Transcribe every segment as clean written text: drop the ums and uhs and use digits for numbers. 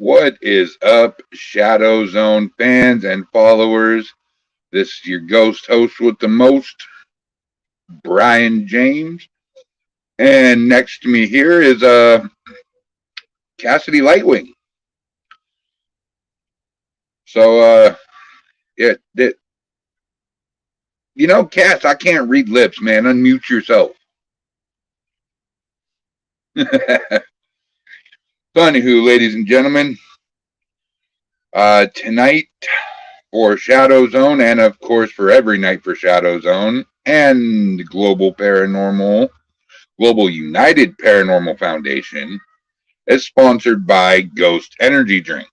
What is up, Shadow Zone fans and followers? This is your ghost host with the most, Brian James. And next to me here is Cassidy Lightwing. So Cass, I can't read lips, man. Unmute yourself. Anywho, ladies and gentlemen, tonight for Shadow Zone, and of course for every night for Shadow Zone and Global United Paranormal Foundation, is sponsored by Ghost Energy Drink.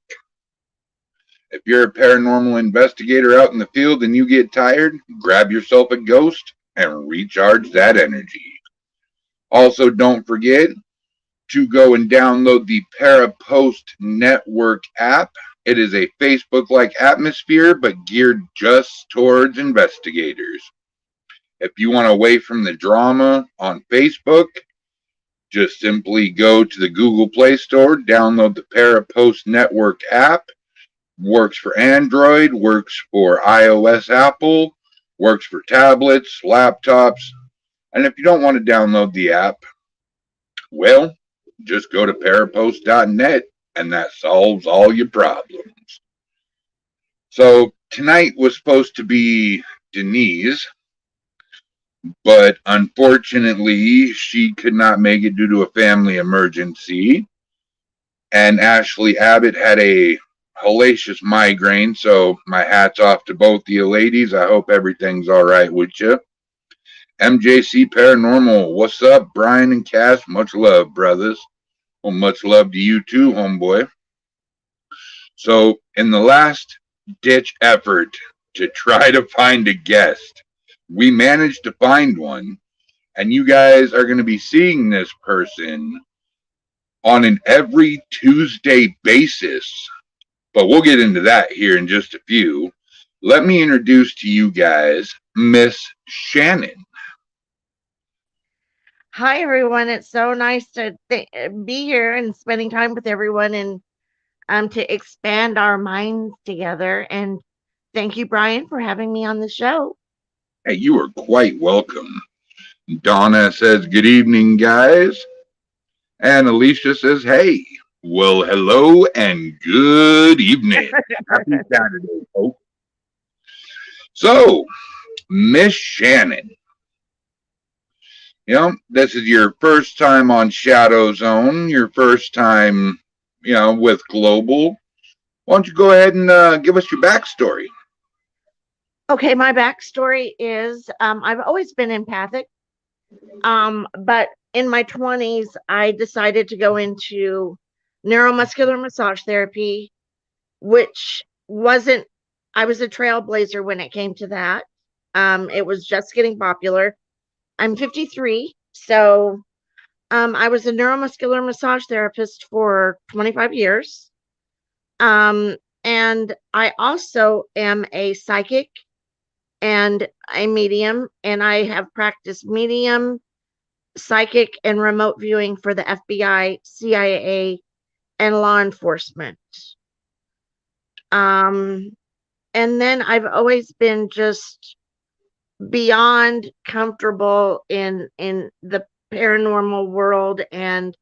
If you're a paranormal investigator out in the field and you get tired, grab yourself a ghost and recharge that energy. Also, don't forget to go and download the Parapost Network app. It is a Facebook-like atmosphere, but geared just towards investigators. If you want away from the drama on Facebook, just simply go to the Google Play Store, download the Parapost Network app. Works for Android, works for iOS, Apple, works for tablets, laptops. And if you don't want to download the app, well, just go to parapost.net and that solves all your problems. So tonight was supposed to be Denize, but unfortunately she could not make it due to a family emergency. And Ashley Abbott had a hellacious migraine, so my hat's off to both of you ladies. I hope everything's all right with you. MJC Paranormal, what's up, Brian and Cass? Much love, brothers. Well, much love to you too, homeboy. So, in the last ditch effort to try to find a guest, we managed to find one, and you guys are going to be seeing this person on an every Tuesday basis. But we'll get into that here in just a few. Let me introduce to you guys Miss Shannon. Hi, everyone. It's so nice to be here and spending time with everyone and to expand our minds together. And thank you, Brian, for having me on the show. Hey, you are quite welcome. Donna says, good evening, guys. And Alicia says, hey. Well, hello and good evening. Happy Saturday, folks. So, Miss Shannon, this is your first time on Shadow Zone, your first time, with Global. Why don't you go ahead and give us your backstory? Okay, my backstory is I've always been empathic, but in my 20s, I decided to go into neuromuscular massage therapy, which I was a trailblazer when it came to that. It was just getting popular. I'm 53, so I was a neuromuscular massage therapist for 25 years. And I also am a psychic and a medium, and I have practiced medium, psychic, and remote viewing for the FBI, CIA, and law enforcement. And then I've always been just beyond comfortable in the paranormal world, and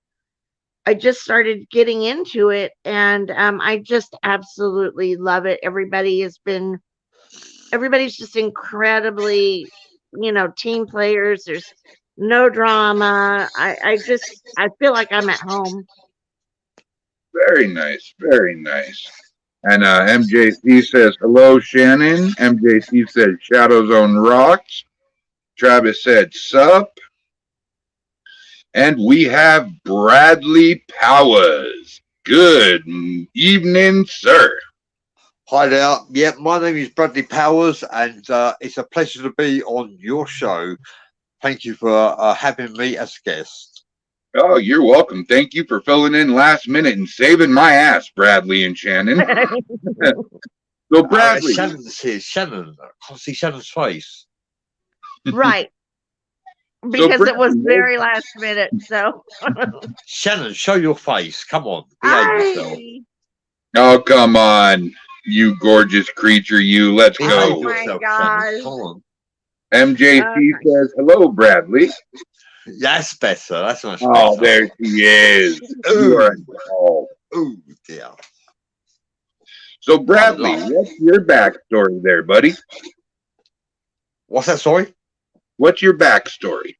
I just started getting into it, and I just absolutely love it. Everybody's just incredibly, team players. There's no drama. I feel like I'm at home. Very nice, very nice. And MJC says, hello, Shannon. MJC said, Shadow Zone rocks. Travis said, sup. And we have Bradley Powers. Good evening, sir. Hi there. Yeah, my name is Bradley Powers, and it's a pleasure to be on your show. Thank you for having me as a guest. Oh, you're welcome. Thank you for filling in last minute and saving my ass, Bradley and Shannon. So, Bradley. Shannon's here. Shannon. I can't see Shannon's face. Right. Because it was very last minute. So, Shannon, show your face. Come on. Behave yourself. Oh, come on, you gorgeous creature, you. Let's Behave Oh go. my yourself, gosh. Shannon. Come on. MJC Okay. says, hello, Bradley. That's better. That's much Oh, better. there she is. You are a Ooh, doll. ooh, dear. So, I Bradley, love. what's your backstory there, buddy? What's that? Sorry. What's your backstory?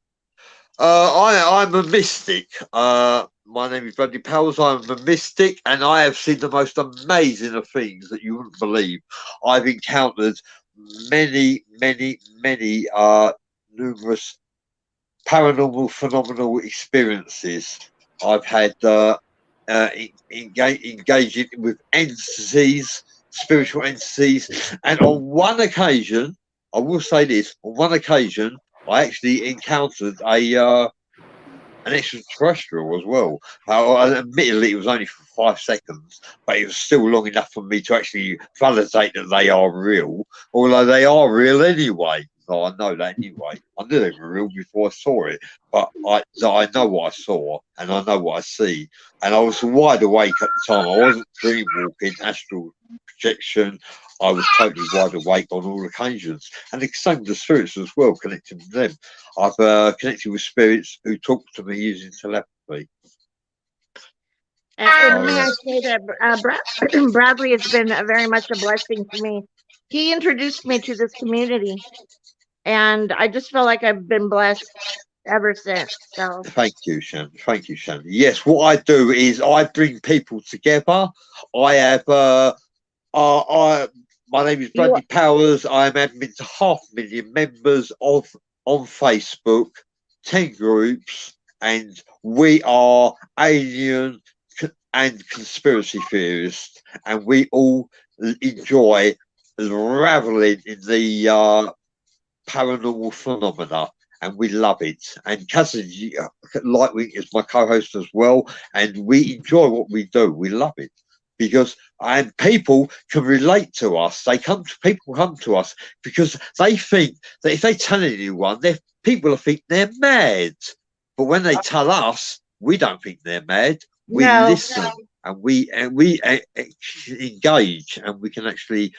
I'm a mystic. My name is Bradley Powers. I'm a mystic, and I have seen the most amazing of things that you wouldn't believe. I've encountered many, many, many, numerous paranormal, phenomenal experiences. I've had engaging with entities, spiritual entities, and on one occasion, I will say this: on one occasion, I actually encountered an extraterrestrial as well. Admittedly, it was only for 5 seconds, but it was still long enough for me to actually validate that they are real, although they are real anyway. So I know that anyway. I knew they were real before I saw it, but I know what I saw and I know what I see. And I was wide awake at the time. I wasn't dream walking, astral projection. I was totally wide awake on all occasions. And the same with the spirits as well, connecting with them. I've connected with spirits who talk to me using telepathy. And So, may I say that Bradley has been very much a blessing to me. He introduced me to this community, and I just feel like I've been blessed ever since. So, thank you, Shannon. Thank you, Shannon. Yes, what I do is I bring people together. I have, my name is you, Bradley Powers. I am admin to 500,000 members on Facebook, 10 groups, and we are alien and conspiracy theorists, and we all enjoy reveling in the paranormal phenomena, and we love it. And Cassidy Lightwing is my co-host as well, and we enjoy what we do. We love it because and people can relate to us. People come to us because they think that if they tell anyone, people will think they're mad. But when they tell us, we don't think they're mad. We no, listen and we engage, and we can actually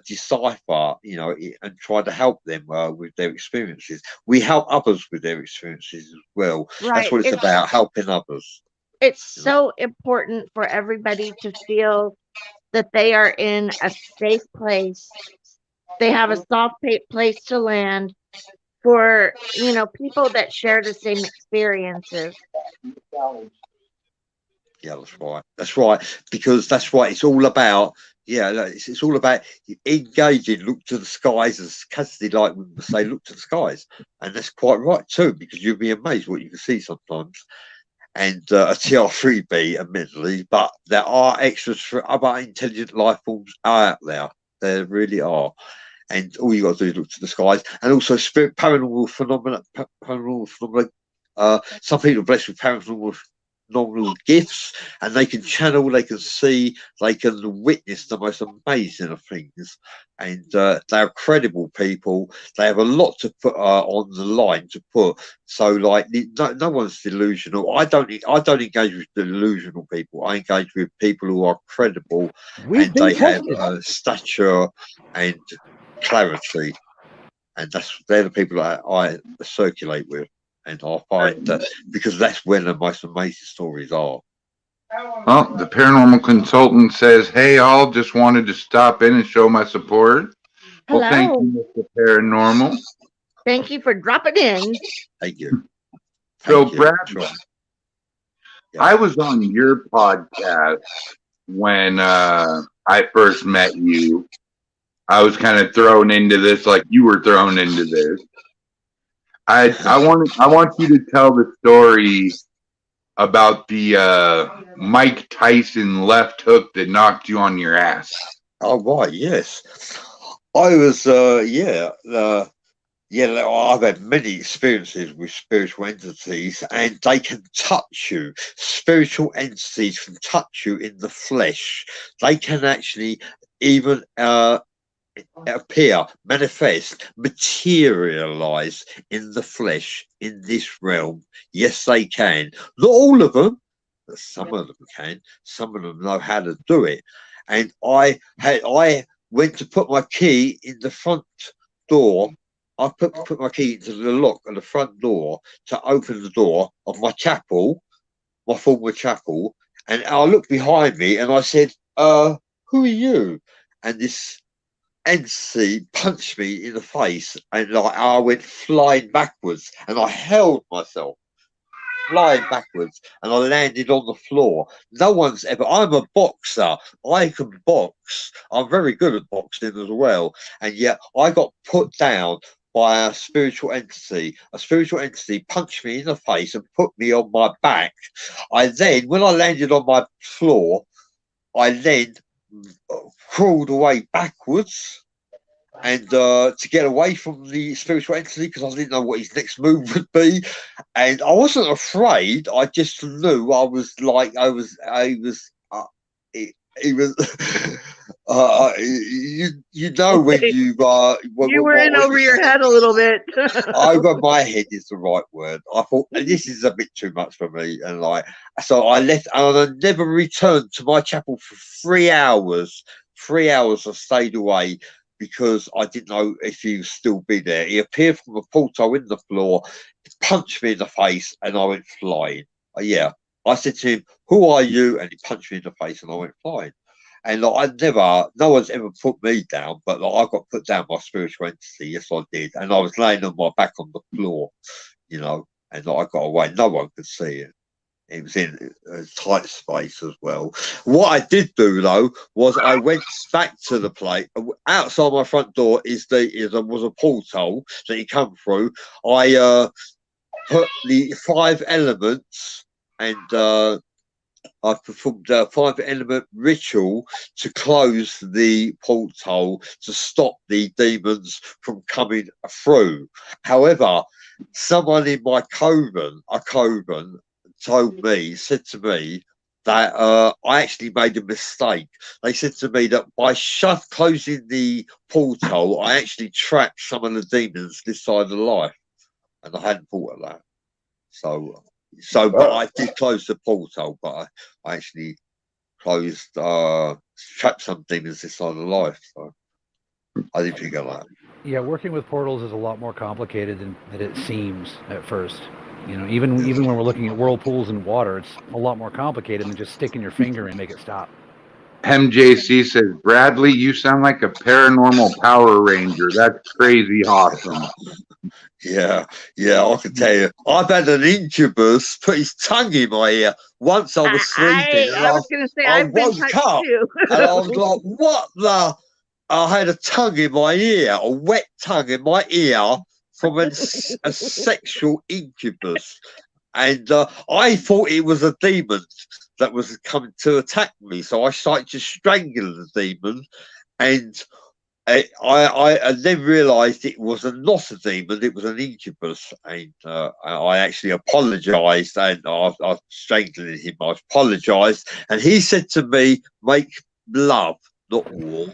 decipher, and try to help them with their experiences. We help others with their experiences as well. That's right. what it's about, helping others. It's You know? so important for everybody to feel that they are in a safe place. They have a soft place to land for, people that share the same experiences. Yeah, that's right. That's right. Because that's right. It's all about, it's all about engaging. Look to the skies, as Cassidy like would say, look to the skies. And that's quite right too, because you'll be amazed what you can see sometimes. And a TR3B, admittedly, but there are extras for other intelligent life forms out there. There really are. And all you got to do is look to the skies. And also spirit paranormal phenomena. Some people are blessed with paranormal gifts, and they can channel, they can see, they can witness the most amazing of things. And they're credible people. They have a lot to put on the line to put. So, like, no one's delusional. I don't engage with delusional people. I engage with people who are credible, and they have stature and clarity. And they're the people that I circulate with. And I find that because that's where the most amazing stories are. Well, the paranormal consultant says, hey, all, just wanted to stop in and show my support. Well, thank Hello. you, Mr. Paranormal. Thank you for dropping in. Thank you. So, Thank you. Brad, Sure. Yeah. I was on your podcast when I first met you. I was kind of thrown into this like you were thrown into this. I want you to tell the story about the Mike Tyson left hook that knocked you on your ass. Oh, right. Yes. I was, I've had many experiences with spiritual entities, and they can touch you. Spiritual entities can touch you in the flesh. They can actually even appear, manifest, materialize in the flesh in this realm. Yes, they can. Not all of them. Some of them can, some of them know how to do it. And I went to put my key in the front door. I put my key into the lock of the front door to open the door of my chapel, my former chapel. And I looked behind me and I said, who are you? And this entity punched me in the face, and like I went flying backwards, and I held myself flying backwards, and I landed on the floor. No one's ever. I'm a boxer. I can box. I'm very good at boxing as well, and yet I got put down by a spiritual entity. A spiritual entity punched me in the face and put me on my back. I then, when I landed on my floor, I then crawled away backwards and to get away from the spiritual entity, because I didn't know what his next move would be. And I wasn't afraid. I just knew I was like, he was you know when you you were in over your head a little bit. over my head is the right word. I thought this is a bit too much for me, and like so I left, and I never returned to my chapel for 3 hours. 3 hours I stayed away because I didn't know if he would still be there. He appeared from a portal in the floor, punched me in the face, and I went flying. Yeah, I said to him, "Who are you?" And he punched me in the face, and I went flying. And like, no one's ever put me down, but like, I got put down by spiritual entity. Yes, I did. And I was laying on my back on the floor, you know, and like, I got away. No one could see it. It was in a tight space as well. What I did do though was I went back to the place. Outside my front door was a portal that you come through. I put the 5 elements, and I performed a 5-element ritual to close the portal to stop the demons from coming through. However, someone in my coven, said to me that I actually made a mistake. They said to me that by closing the portal, I actually trapped some of the demons this side of life, and I hadn't thought of that. But I did close the portal, but I actually trapped some demons this side of life. So I didn't think of that. Yeah, working with portals is a lot more complicated than it seems at first. You know, even when we're looking at whirlpools and water, it's a lot more complicated than just sticking your finger and make it stop. MJC says, Bradley, you sound like a paranormal Power Ranger. That's crazy awesome. Yeah, I can tell you. I've had an incubus put his tongue in my ear once. I was sleeping. I was going to say, I've been touched too. And I was like, what the? I had a tongue in my ear, a wet tongue in my ear from a sexual incubus. And I thought it was a demon that was coming to attack me. So I started to strangle the demon, and I then realised it was not a demon, it was an incubus. And I actually apologised, and I was strangling him. I apologised, and he said to me, "Make love, not war."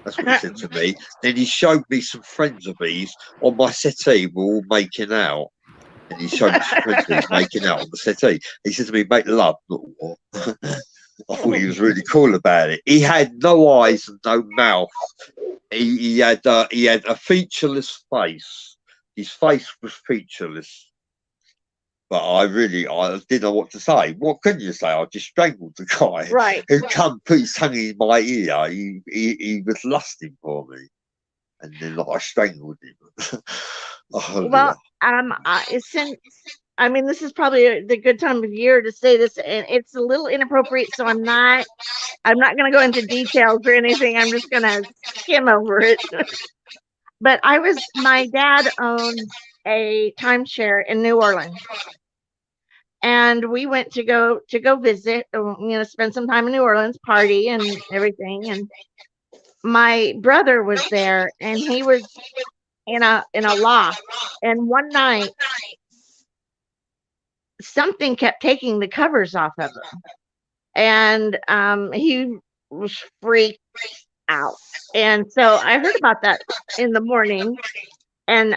That's what he said to me. Then he showed me some friends of his on my settee. We were all making out. And he showed me some friends of his making out on the settee. He said to me, "Make love, not war." I thought he was really cool about it. He had no eyes and no mouth. He had a featureless face. His face was featureless. But I didn't know what to say. What can you say? I just strangled the guy. Right. Who come put his tongue in my ear. He was lusting for me. And then I strangled him. Well, since this is probably the good time of year to say this, and it's a little inappropriate, so I'm not going to go into details or anything. I'm just going to skim over it. But my dad owned a timeshare in New Orleans, and we went to go visit, spend some time in New Orleans, party and everything. And my brother was there, and he was in a loft, and one night something kept taking the covers off of him, and he was freaked out. And so I heard about that in the morning, and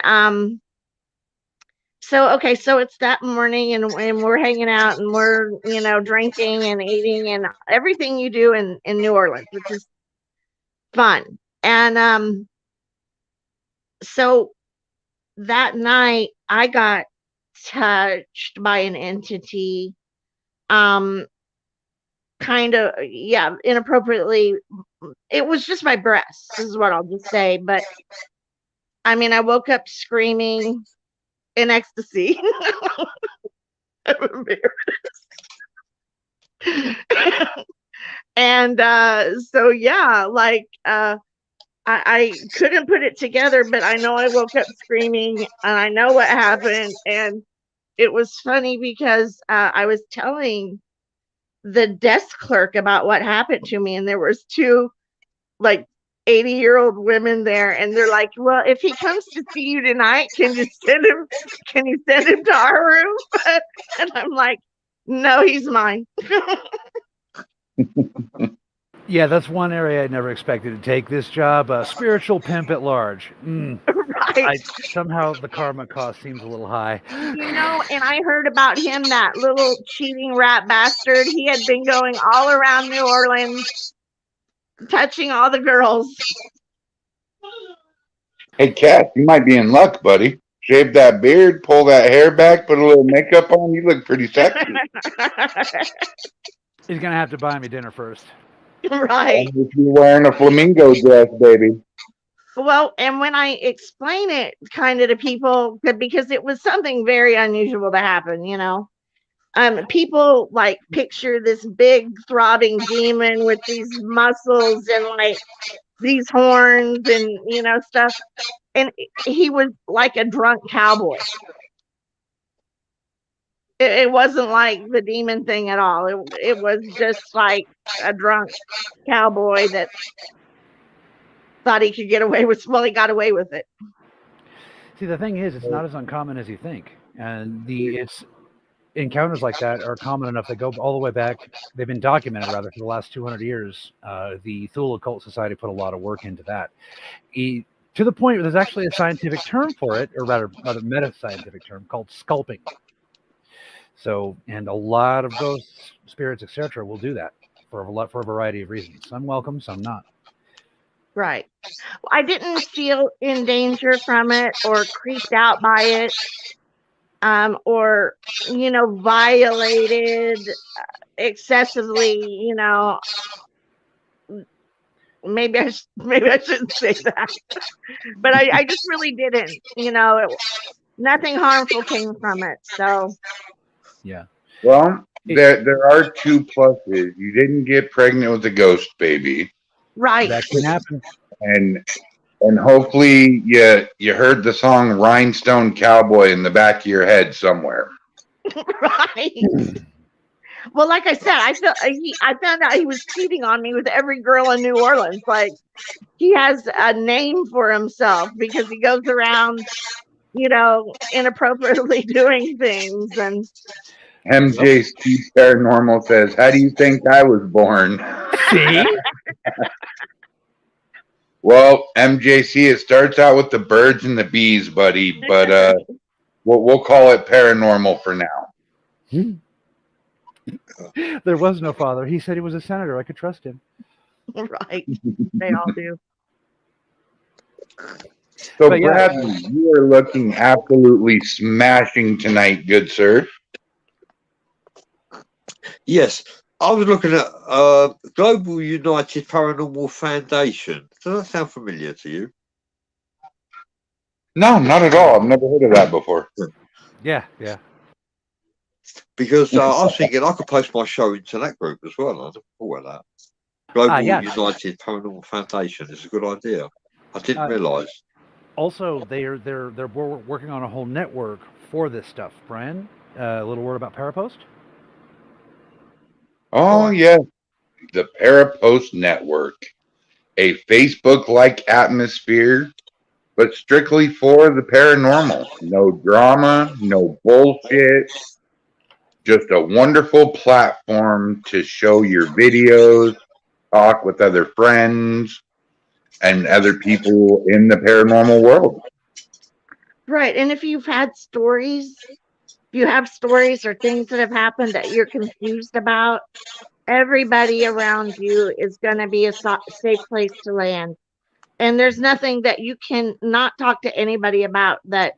so it's that morning, and we're hanging out, and we're drinking and eating and everything you do in New Orleans, which is fun. And so that night I got touched by an entity, kind of, yeah, inappropriately. It was just my breasts, is what I'll just say. But I mean, I woke up screaming in ecstasy. I'm embarrassed. And so yeah, like I couldn't put it together, but I know I woke up screaming, and I know what happened. And it was funny because I was telling the desk clerk about what happened to me, and there was two like 80-year-old women there, and they're like, well, if he comes to see you tonight, can you send him to our room? And I'm like, no, he's mine. Yeah, that's one area I never expected to take this job. Spiritual pimp at large. Right. Somehow the karma cost seems a little high. And I heard about him, that little cheating rat bastard. He had been going all around New Orleans, touching all the girls. Hey, Kat, you might be in luck, buddy. Shave that beard, pull that hair back, put a little makeup on. You look pretty sexy. He's going to have to buy me dinner first. Right. And if you're wearing a flamingo dress, baby. Well, and when I explain it kind of to people, because it was something very unusual to happen, people like picture this big throbbing demon with these muscles and like these horns and stuff, and he was like a drunk cowboy. It wasn't like the demon thing at all. It was just like a drunk cowboy that thought he could get away with. Well, he got away with it. See, the thing is, it's not as uncommon as you think, and it's encounters like that are common enough. They go all the way back. They've been documented rather for the last 200 years. The Thule Occult Society put a lot of work into that. To the point where there's actually a scientific term for it, or rather meta-scientific term called sculpting. So, and a lot of ghosts, spirits, etc., will do that for a variety of reasons. Some welcome, some not. Right. I didn't feel in danger from it or creeped out by it, or violated excessively. Maybe I shouldn't say that, but I just really didn't. Nothing harmful came from it. So. Yeah. Well, there are two pluses. You didn't get pregnant with a ghost baby. Right. That can happen. And hopefully you heard the song Rhinestone Cowboy in the back of your head somewhere. Right. Well, like I said, I found out he was cheating on me with every girl in New Orleans. Like, he has a name for himself because he goes around, inappropriately doing things. And MJC Paranormal says, how do you think I was born? See? Well, MJC, it starts out with the birds and the bees, buddy, but we'll call it paranormal for now. There was no father. He said he was a senator. I could trust him. Right. They all do. So, But yeah. Bradley, you are looking absolutely smashing tonight, good sir. Yes, I was looking at Global United Paranormal Foundation. Does that sound familiar to you? No, not at all. I've never heard of that before. Yeah. Because I was thinking I could post my show into that group as well. I thought about that. Global yes. United Paranormal Foundation is a good idea. I didn't realise. Also, they're working on a whole network for this stuff. Brian, a little word about Parapost? Oh, yes. The Parapost Network. A Facebook-like atmosphere, but strictly for the paranormal. No drama, no bullshit. Just a wonderful platform to show your videos, talk with other friends, and other people in the paranormal world. Right. And if you've had stories, if you have stories or things that have happened that you're confused about, everybody around you is going to be a safe place to land. And there's nothing that you can not talk to anybody about that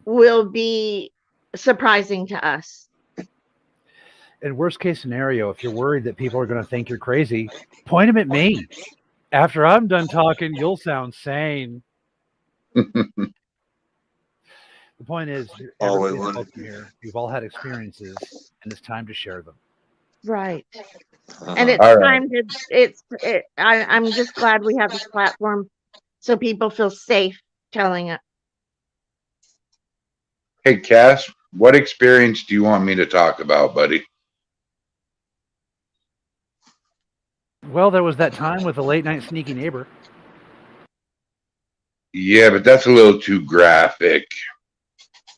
will be surprising to us. In worst case scenario, if you're worried that people are going to think you're crazy, point them at me. After I'm done talking, you'll sound sane. The point is, everybody that's welcome here, you've all had experiences, and it's time to share them. Right. Uh-huh. And it's All time to, I'm just glad we have this platform so people feel safe telling it. Hey, Cass, what experience do you want me to talk about, buddy? Well, there was that time with the late night sneaky neighbor. Yeah, but that's a little too graphic.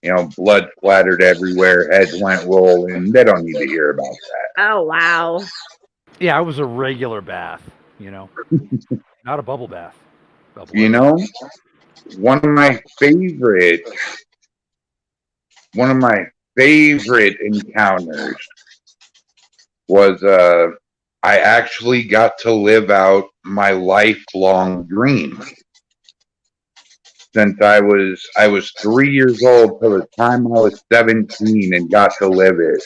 You know, blood splattered everywhere, heads went rolling. They don't need to hear about that. Oh, wow. Yeah, it was a regular bath, you know, not a bubble bath. You know, one of my favorite encounters was I actually got to live out my lifelong dream. Since I was 3 years old till the time I was 17 and got to live it.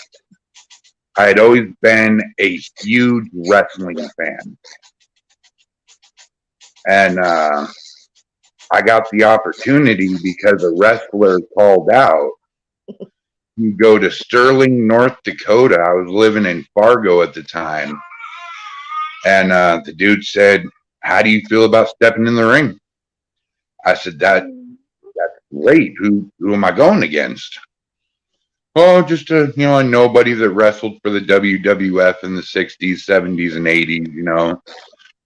I had always been a huge wrestling fan. And I got the opportunity because a wrestler called out to go to Sterling, North Dakota. I was living in Fargo at the time. And the dude said, "How do you feel about stepping in the ring?" I said, that's great. Who am I going against? Oh, just a nobody that wrestled for the WWF in the 60s, 70s, and 80s, you know.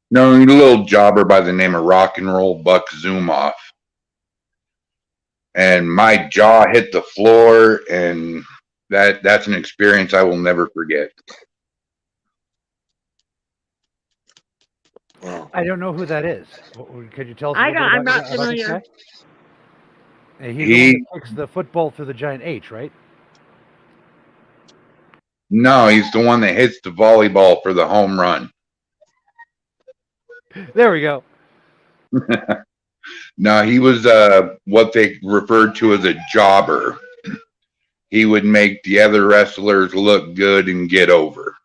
No, a little jobber by the name of Rock and Roll Buck Zumhoff. And my jaw hit the floor, and that's an experience I will never forget. I don't know who that is. Could you tell us? I'm not familiar. He's the one that kicks the football through the giant H, right? No, he's the one that hits the volleyball for the home run. There we go. No, he was what they referred to as a jobber. He would make the other wrestlers look good and get over.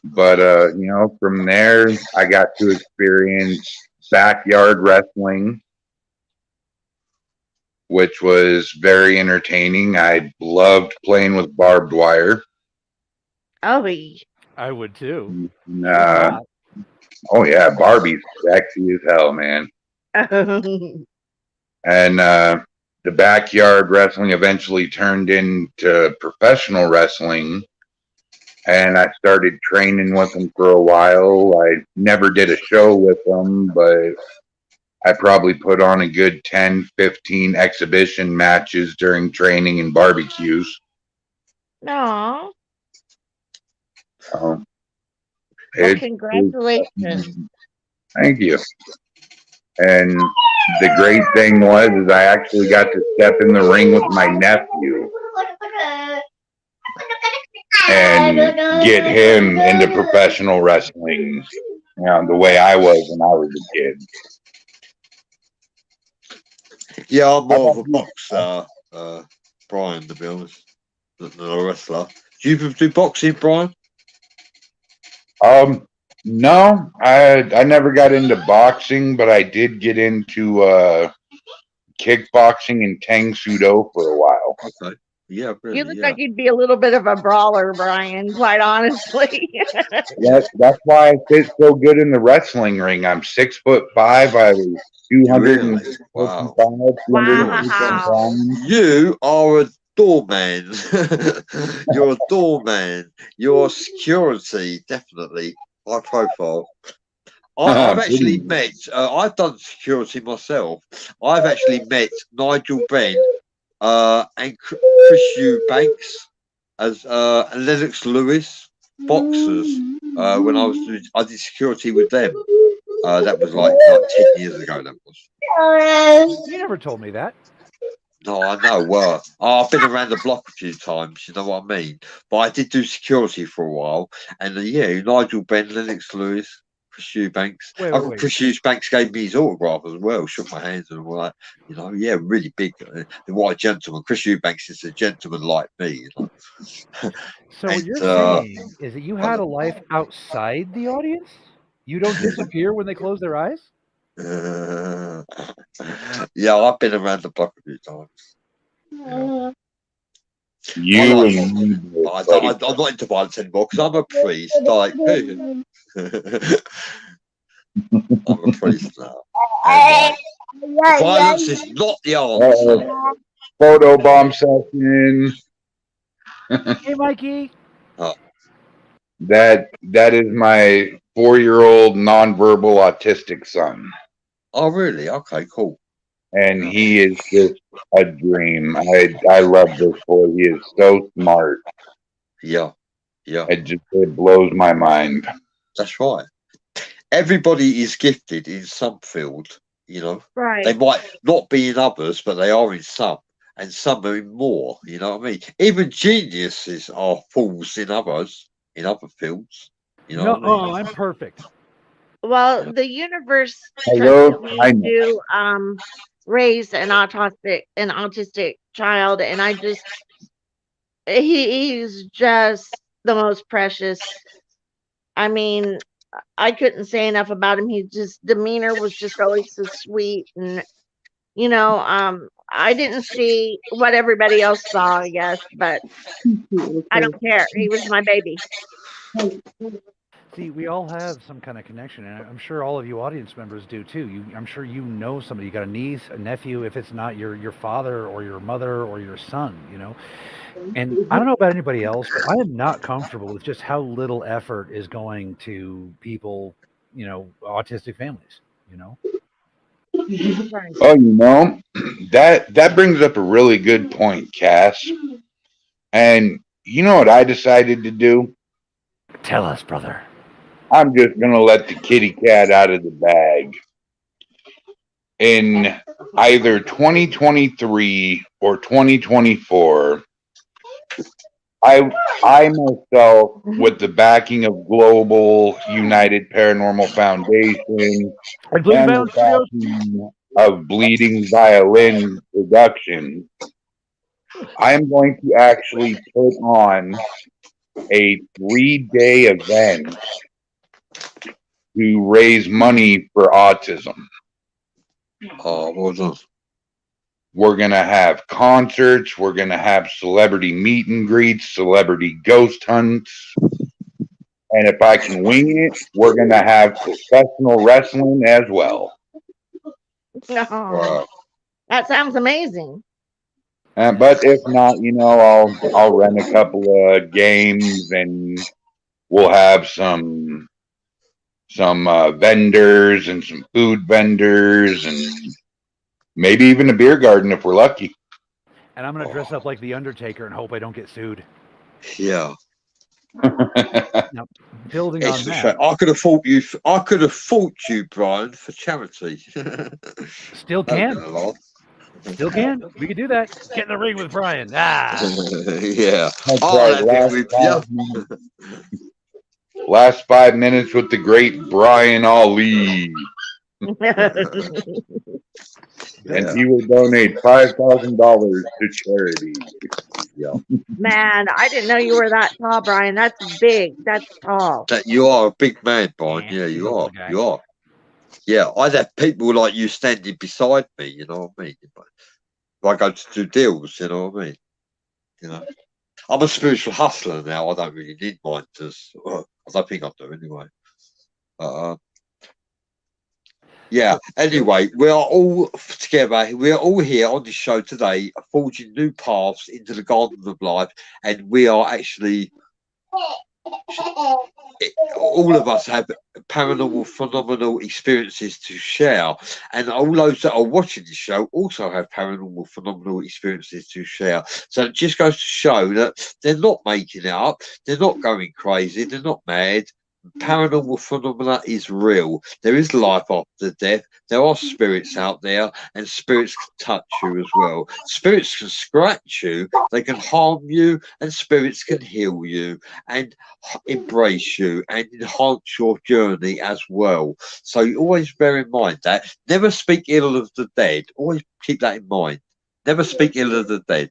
But, from there, I got to experience backyard wrestling, which was very entertaining. I loved playing with barbed wire. Oh, I would too. Oh, yeah, Barbie's sexy as hell, man. And the backyard wrestling eventually turned into professional wrestling. And I started training with them for a while. I never did a show with them, but I probably put on a good 10, 15 exhibition matches during training and barbecues. no. So, Well, congratulations. Thank you. And the great thing is I actually got to step in the ring with my nephew and get him into professional wrestling, the way I was when I was a kid. Yeah, I'm more of a boxer, Brian, to be honest, than a wrestler. Do you do boxing, Brian? No, I never got into boxing, but I did get into kickboxing and Tang Sudo for a while. Okay. Yeah, really, You look like you'd be a little bit of a brawler, Brian, quite honestly. That's why I fit so good in the wrestling ring. I'm 6'5". I was 255, Wow. 250 pounds. You are a doorman. You're a doorman. You're security, definitely. High profile. I've actually met, I've done security myself. I've actually met Nigel Benn and Chris Eubanks as and Lennox Lewis, boxers, when I did security with them. That was like 10 years ago. That was. You never told me that. No, I know. I've been around the block a few times. You know what I mean. But I did do security for a while, and yeah, Nigel Benn, Lennox Lewis, Chris Eubanks. Wait. Chris Eubanks gave me his autograph as well. Shook my hands and all that. You know, yeah, really big. What a gentleman. Chris Eubanks is a gentleman like me. You know. So what you're saying is that you had a life outside the audience? You don't disappear when they close their eyes? Yeah, I've been around the block a few times. You I'm not into violence anymore because I'm a priest. Like, I'm a priest now. Violence is not the answer. Photo bomb session. Hey, Mikey. That is my 4-year-old nonverbal autistic son. Oh, really? Okay, cool. And he is just a dream. I love this boy. He is so smart. Yeah. It blows my mind. That's right. Everybody is gifted in some field, you know. Right. They might not be in others, but they are in some, and some are in more. You know what I mean? Even geniuses are fools in others, in other fields. You know. No, I'm perfect. Well, the universe Hello? trusted me to raise an autistic child, and he's just the most precious. I mean, I couldn't say enough about him. Demeanor was just always so sweet, and I didn't see what everybody else saw, I guess, but I don't care. He was my baby. See, we all have some kind of connection, and I'm sure all of you audience members do too. I'm sure you know somebody. You got a niece, a nephew, if it's not your father or your mother or your son, you know. And I don't know about anybody else, but I am not comfortable with just how little effort is going to people, you know, autistic families, you know. Oh, you know, that brings up a really good point, Cass. And you know what I decided to do? Tell us, brother. I'm just going to let the kitty cat out of the bag. In either 2023 or 2024, I myself, with the backing of Global United Paranormal Foundation and the backing of Bleeding Violin Productions, I am going to actually put on a 3-day event to raise money for autism. Oh, what was that? We're going to have concerts. We're going to have celebrity meet and greets, celebrity ghost hunts. And if I can wing it, we're going to have professional wrestling as well. Oh, that sounds amazing. But if not, you know, I'll rent a couple of games and we'll have some vendors and some food vendors and maybe even a beer garden if we're lucky. And I'm going to dress up like the Undertaker and hope I don't get sued. Yeah. Now, building on that, I could have fought you, Brian, for charity. Still can. Still can. We could do that. Get in the ring with Brian. Yeah. Last 5 minutes with the great Brian Ali. And he will donate $5,000 to charity. Yeah. Man, I didn't know you were that tall, Brian. That's big. That's tall. You are a big man, Brian. Yeah, you are. You are. Yeah, I'd have people like you standing beside me, you know what I mean? If I go to do deals, you know what I mean? You know, I'm a spiritual hustler now. I don't really need minders. I don't think I do anyway. Yeah, anyway, we are all together. We are all here on this show today, forging new paths into the garden of life. And we are actually, all of us have paranormal, phenomenal experiences to share. And all those that are watching this show also have paranormal, phenomenal experiences to share. So it just goes to show that they're not making it up. They're not going crazy. They're not mad. paranormal phenomena is real. There is life after death. There are spirits out there, and spirits can touch you as well. Spirits can scratch you, they can harm you, and spirits can heal you and embrace you and enhance your journey as well. So you always bear in mind that. Never speak ill of the dead. Always keep that in mind. Never speak ill of the dead.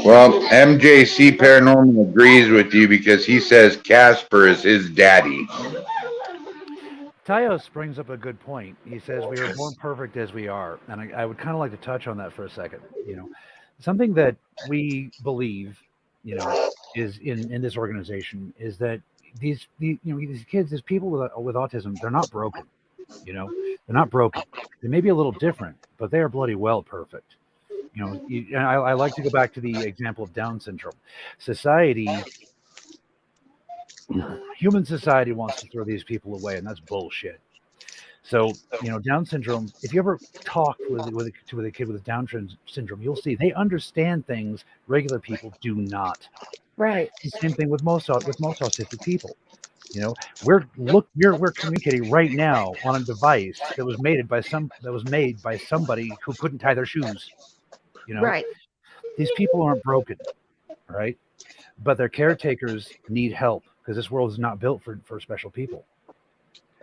Well, MJC Paranormal agrees with you because he says Casper is his daddy. Tyos brings up a good point. He says we are born perfect as we are, and I would kind of like to touch on that for a second. Something that we believe, is in this organization is that these kids, these people with autism, they're not broken. They're not broken. They may be a little different, but they are bloody well perfect. And I like to go back to the example of Down syndrome. Human society wants to throw these people away, and that's bullshit. So, Down syndrome, if you ever talked with a kid with Down syndrome, you'll see they understand things regular people do not. Right. It's the same thing with most autistic people. We're communicating right now on a device that was made by somebody who couldn't tie their shoes. Right. These people aren't broken, right? But their caretakers need help because this world is not built for special people.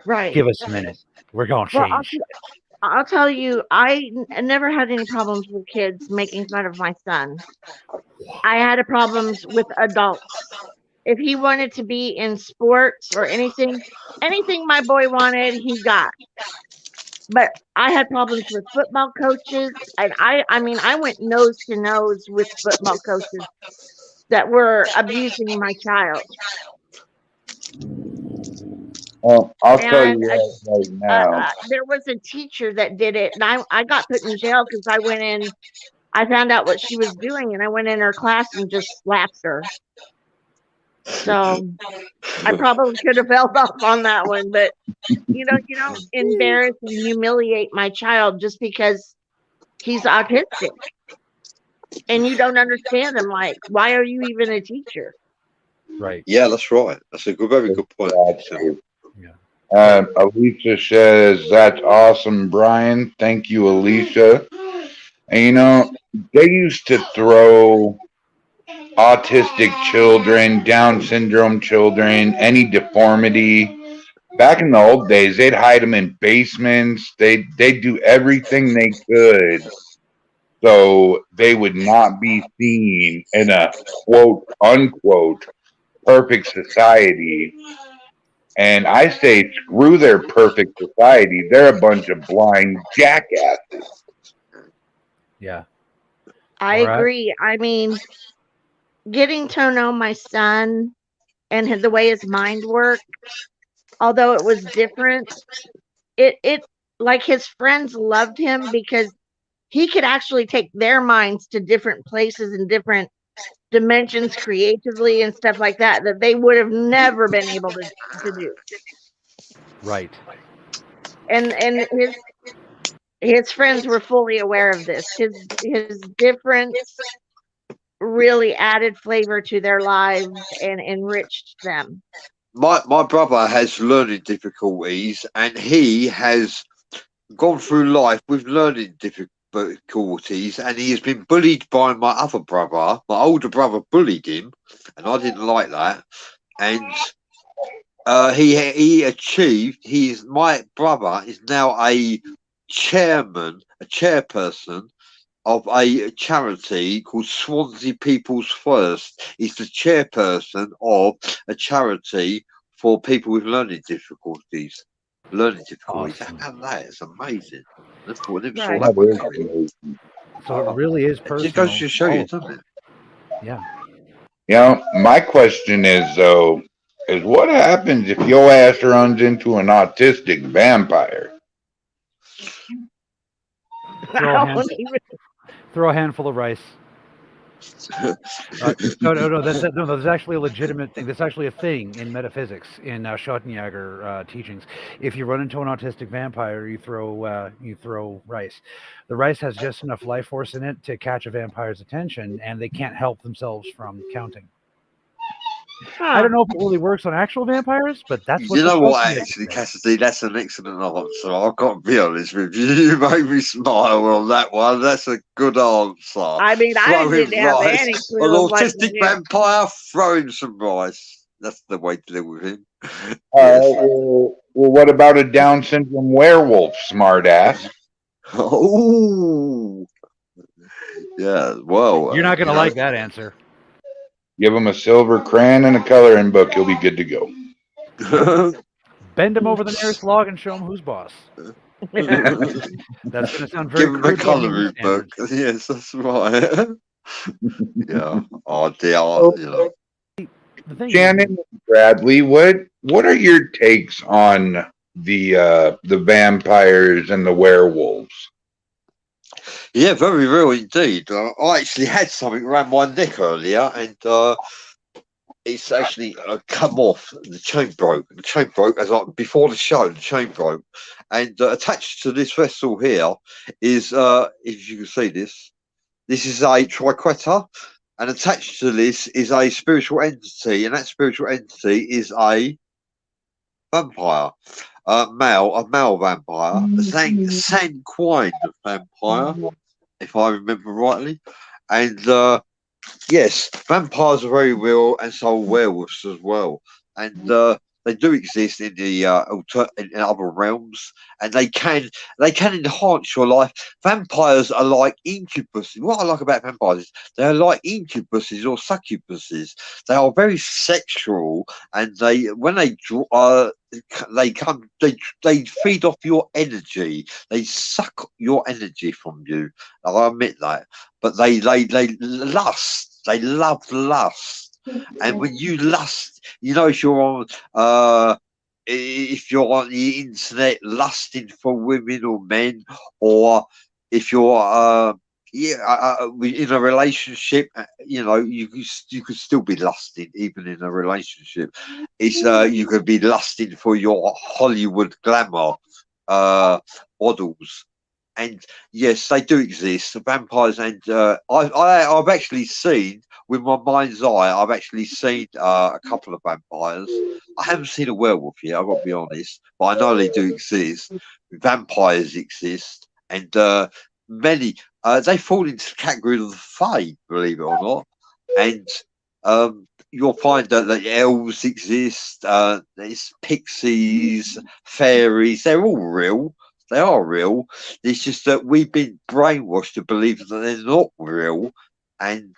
Right. Give us a minute. We're going to change. I'll tell you, I never had any problems with kids making fun of my son. I had problems with adults. If he wanted to be in sports or anything my boy wanted, he got. But I had problems with football coaches, and I went nose to nose with football coaches that were abusing my child. Well, I'll tell you right now. There was a teacher that did it, and I got put in jail because I went in. I found out what she was doing, and I went in her class and just slapped her. So I probably could have held off on that one, but you don't embarrass and humiliate my child just because he's autistic and you don't understand him. Like, why are you even a teacher? Right. Yeah, that's right. That's a very good point. Yeah. Alicia says, that's awesome, Brian. Thank you, Alicia. And they used to throw autistic children, Down syndrome children, any deformity. Back in the old days, they'd hide them in basements. They'd do everything they could so they would not be seen in a quote unquote perfect society. And I say, screw their perfect society. They're a bunch of blind jackasses. Yeah. I agree. I mean, getting to know my son and the way his mind worked, although it was different, it like his friends loved him because he could actually take their minds to different places and different dimensions creatively and stuff like that they would have never been able to do. Right. And his friends were fully aware of this. His difference really added flavor to their lives and enriched them. My brother has learning difficulties, and he has gone through life with learning difficulties, and he has been bullied by my other brother. My older brother bullied him, and I didn't like that. And he achieved. My brother is now a chairperson of a charity called Swansea People's First. He's the chairperson of a charity for people with learning difficulties. Awesome. And that is amazing. Right. So it really is personal. It goes to show you, doesn't it? Yeah. My question is, though, is what happens if your ass runs into an autistic vampire? Throw a handful of rice. No. That's actually a legitimate thing. That's actually a thing in metaphysics, in Schottenjäger teachings. If you run into an autistic vampire, you throw rice. The rice has just enough life force in it to catch a vampire's attention, and they can't help themselves from counting. I don't know if it really works on actual vampires, but that's what You the know show what, predicts actually, today. Cassidy, that's an excellent answer. I've got to be honest with you. You made me smile on that one. That's a good answer. I mean, I Throw him didn't have rice. any An clue of what autistic to do. vampire, throw him some rice. That's the way to deal with him. Well, what about a Down syndrome werewolf, smartass? Oh, yeah. Well, You're not going to like that answer. Give him a silver crayon and a coloring book. He'll be good to go. Bend him over the nearest log and show him who's boss. That's going to sound very Give him a crude by human colouring book. standards. Yes, that's right. Yeah. Oh dear. You know. The thing is, Shannon, Bradley, what are your takes on the vampires and the werewolves? Yeah, very real indeed. I actually had something around my neck earlier, and it's actually come off. The chain broke. The chain broke as before the show. The chain broke, and attached to this vessel here is, if you can see this, this is a triquetra, and attached to this is a spiritual entity, and that spiritual entity is a vampire. A male vampire, a sanguine vampire, if I remember rightly. And yes, vampires are very real, and so are werewolves as well. And they do exist in the in other realms, and they can enhance your life. Vampires are like incubuses. What I like about vampires is they are like incubuses or succubuses. They are very sexual, and they when they they feed off your energy. They suck your energy from you. I admit that, but they lust. They love lust. And when you lust, you know, if you're on the internet lusting for women or men, or if you're in a relationship, you know, you could still be lusting even in a relationship. It's you could be lusting for your Hollywood glamour models. And yes, they do exist, the vampires, and I've actually seen, with my mind's eye, I've actually seen a couple of vampires. I haven't seen a werewolf yet, I've got to be honest, but I know they do exist. Vampires exist, and many they fall into the category of the Fae, believe it or not. And you'll find that the elves exist, there's pixies, fairies, they're all real. They are real. It's just that we've been brainwashed to believe that they're not real, and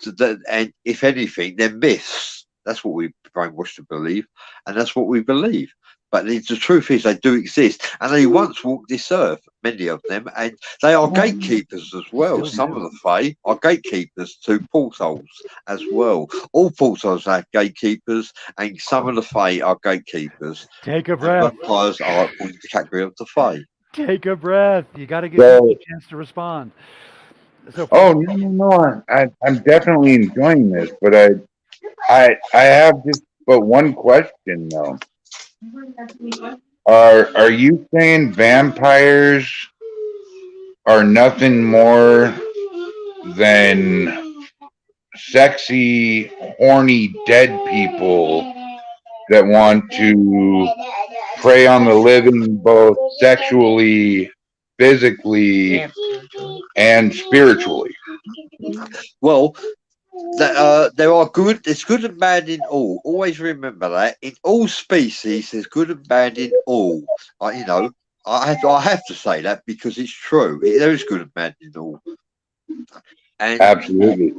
if anything, they're myths. That's what we've brainwashed to believe, and that's what we believe. But the truth is, they do exist, and they once walked this earth, many of them, and they are gatekeepers as well. Some of the Fae are gatekeepers to portals as well. All portals have gatekeepers, and some of the Fae are gatekeepers. take a breath. Vampires are in the category of the Fae. Take a breath. You got to give people a chance to respond. So, Oh no! I'm definitely enjoying this, but I have just but one question though. Are you saying vampires are nothing more than sexy, horny, dead people that want to prey on the living both sexually, physically, and spiritually? Well, there are good. There's good and bad in all. Always remember that in all species, there's good and bad in all. You know, I have to say that because it's true. There is good and bad in all. And absolutely.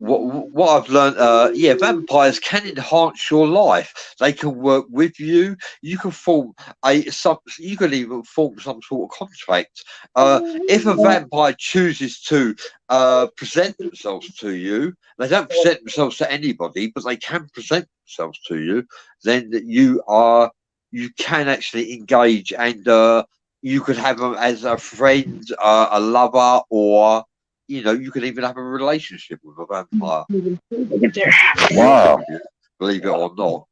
What I've learned, yeah, vampires can enhance your life. They can work with you. You can form you can even form some sort of contract. If a vampire chooses to present themselves to you, they don't present themselves to anybody, but they can present themselves to you. Then you can actually engage, and you could have them as a friend, a lover, or you know, you can even have a relationship with a vampire. Wow. Believe it or not.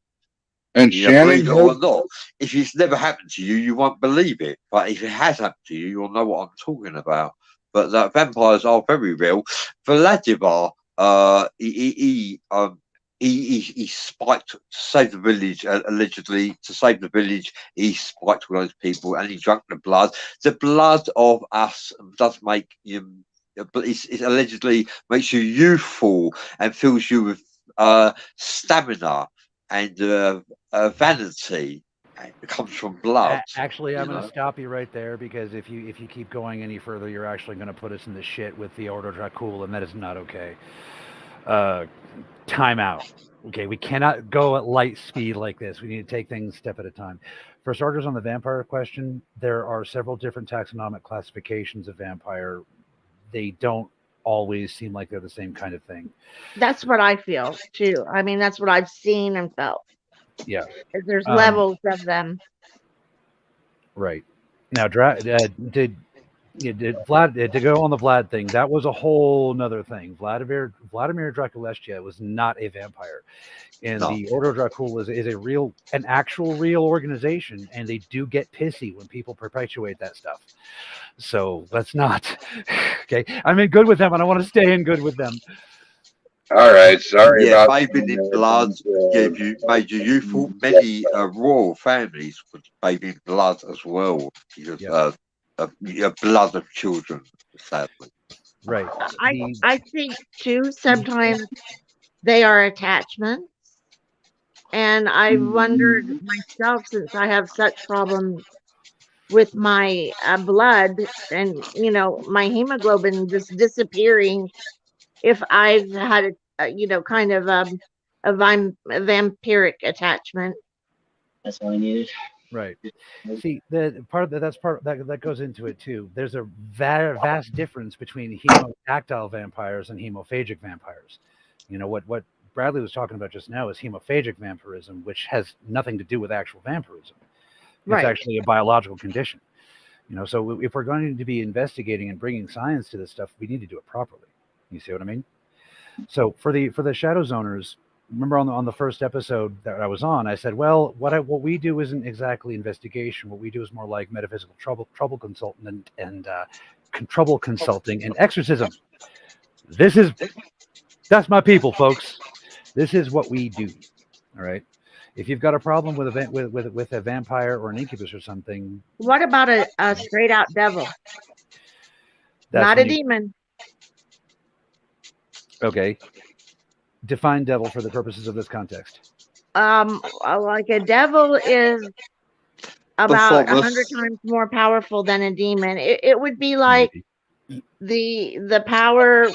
And Shannon, believe it or not, if it's never happened to you, you won't believe it. But if it has happened to you, you'll know what I'm talking about. But vampires are very real. Vladimir, he spiked to save the village, allegedly to save the village. He spiked all those people, and he drank the blood. The blood of us does make you, but it allegedly makes you youthful and fills you with stamina and vanity. It comes from blood. Actually, I'm you going know? to stop you right there, because if you keep going any further, you're actually going to put us in the shit with the Ordo Dracul, and that is not okay. Time out. Okay, we cannot go at light speed like this. We need to take things step at a time. For starters, on the vampire question, there are several different taxonomic classifications of vampire. They don't always seem like they're the same kind of thing. That's what I feel too. I mean, that's what I've seen and felt. Yeah. There's levels of them. Right. Now, did Vlad to go on the Vlad thing? That was a whole nother thing. Vladimir Draculestia was not a vampire, and No. the Ordo Dracul is an actual real organization, and they do get pissy when people perpetuate that stuff. So let's not. Okay, I'm in good with them, and I want to stay in good with them. All right, sorry Yeah, about bathing in blood made you youthful. Many royal families would bathe in blood as well, because blood of children, sadly. Right. I think too, sometimes they are attachments. And I've wondered myself, since I have such problems with my blood and, my hemoglobin just disappearing, if I've had kind of a vampiric attachment. That's all I needed. Right. See, the part of that goes into it too. There's a vast difference between hemotactile vampires and hemophagic vampires. What Bradley was talking about just now is hemophagic vampirism, which has nothing to do with actual vampirism. It's Right. actually a biological condition. So if we're going to be investigating and bringing science to this stuff, we need to do it properly. You see what I mean? So for the Shadow Zoners, remember on the first episode that I was on, I said, well, what we do isn't exactly investigation. What we do is more like metaphysical trouble consultant and trouble consulting and exorcism. That's my people, folks. This is what we do. All right. If you've got a problem with a vampire or an incubus or something, What about a straight out devil? that's Not a when you- demon. Okay. Define devil for the purposes of this context. Like a devil is about Performance. 100 times more powerful than a demon. It would be like the power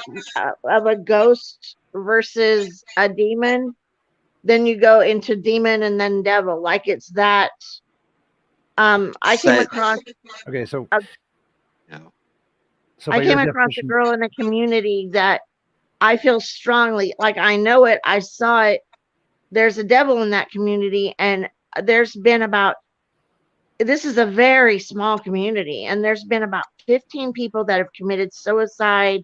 of a ghost versus a demon. Then you go into demon and then devil. Like it's that. I came across. Okay, so Yeah. by I your came across a definition- girl in the community that I feel strongly, like I know it, I saw it. There's a devil in that community, and there's been this is a very small community, and there's been about 15 people that have committed suicide,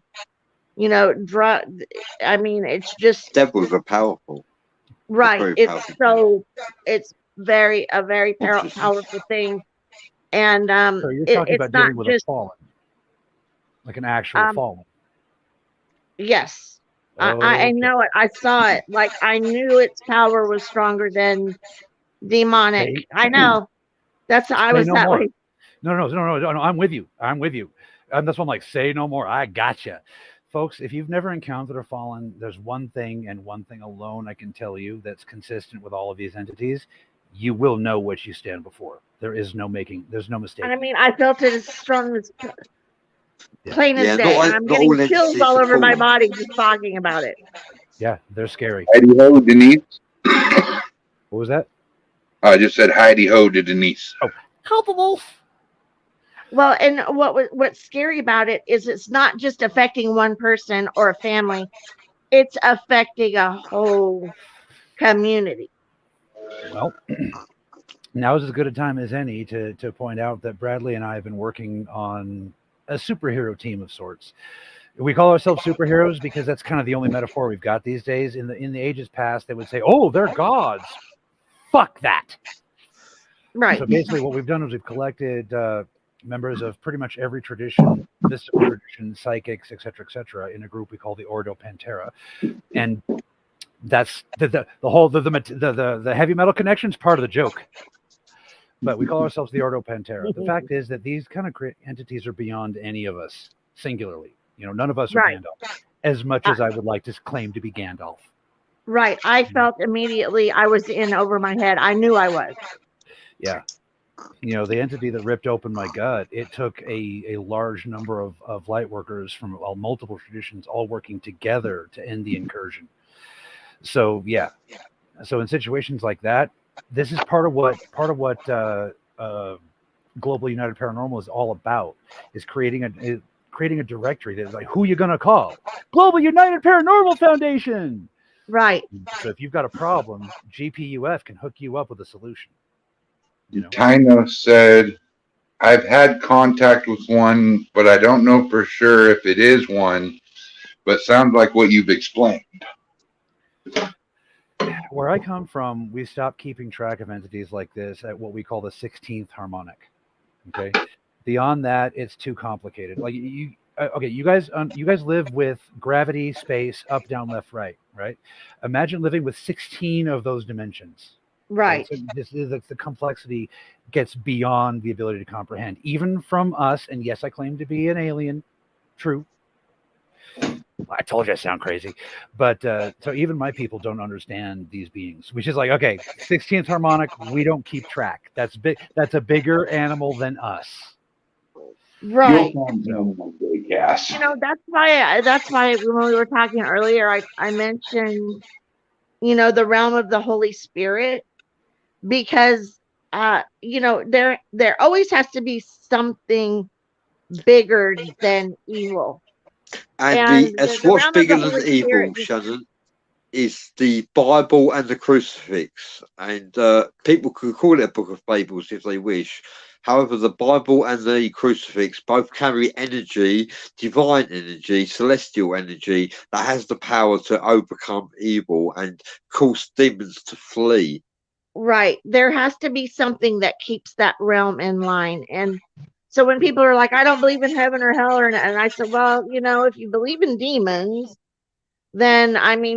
drug. I mean, it's just Devils are powerful. right. very It's powerful. it's a very powerful thing. And So you're talking it's about not dealing with just a fallen, like an actual fallen. yes. I know it. I saw it. Like I knew its power was stronger than demonic. Say- I know. I was no that more. way. No, I'm with you. That's why I'm like, say no more. I gotcha. Folks, if you've never encountered a fallen, there's one thing and one thing alone I can tell you that's consistent with all of these entities. You will know what you stand before. There's no mistake. And I mean, I felt it as strong as plain Yeah, as day. not And I'm all getting entities chills all are over my fallen. body just talking about it. Yeah, they're scary. Heidi ho, Denise. What was that? I just said Heidi ho to Denise. How the wolf? Well, and what's scary about it is it's not just affecting one person or a family. It's affecting a whole community. Well, now is as good a time as any to point out that Bradley and I have been working on a superhero team of sorts. We call ourselves superheroes because that's kind of the only metaphor we've got these days. In the ages past, they would say, "Oh, they're gods." Fuck that. Right. So basically, what we've done is we've collected members of pretty much every tradition, mystical tradition, psychics, etc., in a group we call the Ordo Pantera, and That's the whole the heavy metal connection is part of the joke. But we call ourselves the Ordo Pantera. The fact is that these kind of entities are beyond any of us singularly. None of us are Right. Gandalf, as much as I would like to claim to be Gandalf. Right. I felt immediately I was in over my head. I knew I was. Yeah. The entity that ripped open my gut, it took a large number of light workers from multiple traditions all working together to end the incursion. So, yeah. So in situations like that, this is part of what Global United Paranormal is all about, is creating a directory that's like, who you going to call? Global United Paranormal Foundation. Right. So if you've got a problem, GPUF can hook you up with a solution. Tino said, I've had contact with one, but I don't know for sure if it is one, but sounds like what you've explained. Where I come from, we stopped keeping track of entities like this at what we call the 16th harmonic. Okay. Beyond that, it's too complicated. Like you guys live with gravity, space, up, down, left, right. Imagine living with 16 of those dimensions. Right. So the complexity gets beyond the ability to comprehend, even from us. And yes, I claim to be an alien. True. I told you I sound crazy. But so even my people don't understand these beings, which is like, okay, 16th harmonic, we don't keep track. That's big. That's a bigger animal than us. Right. Yes. That's why when we were talking earlier, I mentioned, the realm of the Holy Spirit, because there always has to be something bigger than evil. And the what's realm of bigger the than Holy evil, Spirit Shannon, is the Bible and the crucifix. And people could call it a book of fables if they wish. However, the Bible and the crucifix both carry energy, divine energy, celestial energy, that has the power to overcome evil and cause demons to flee. Right. There has to be something that keeps that realm in line. And so when people are like, I don't believe in heaven or hell, and I said, well, if you believe in demons, then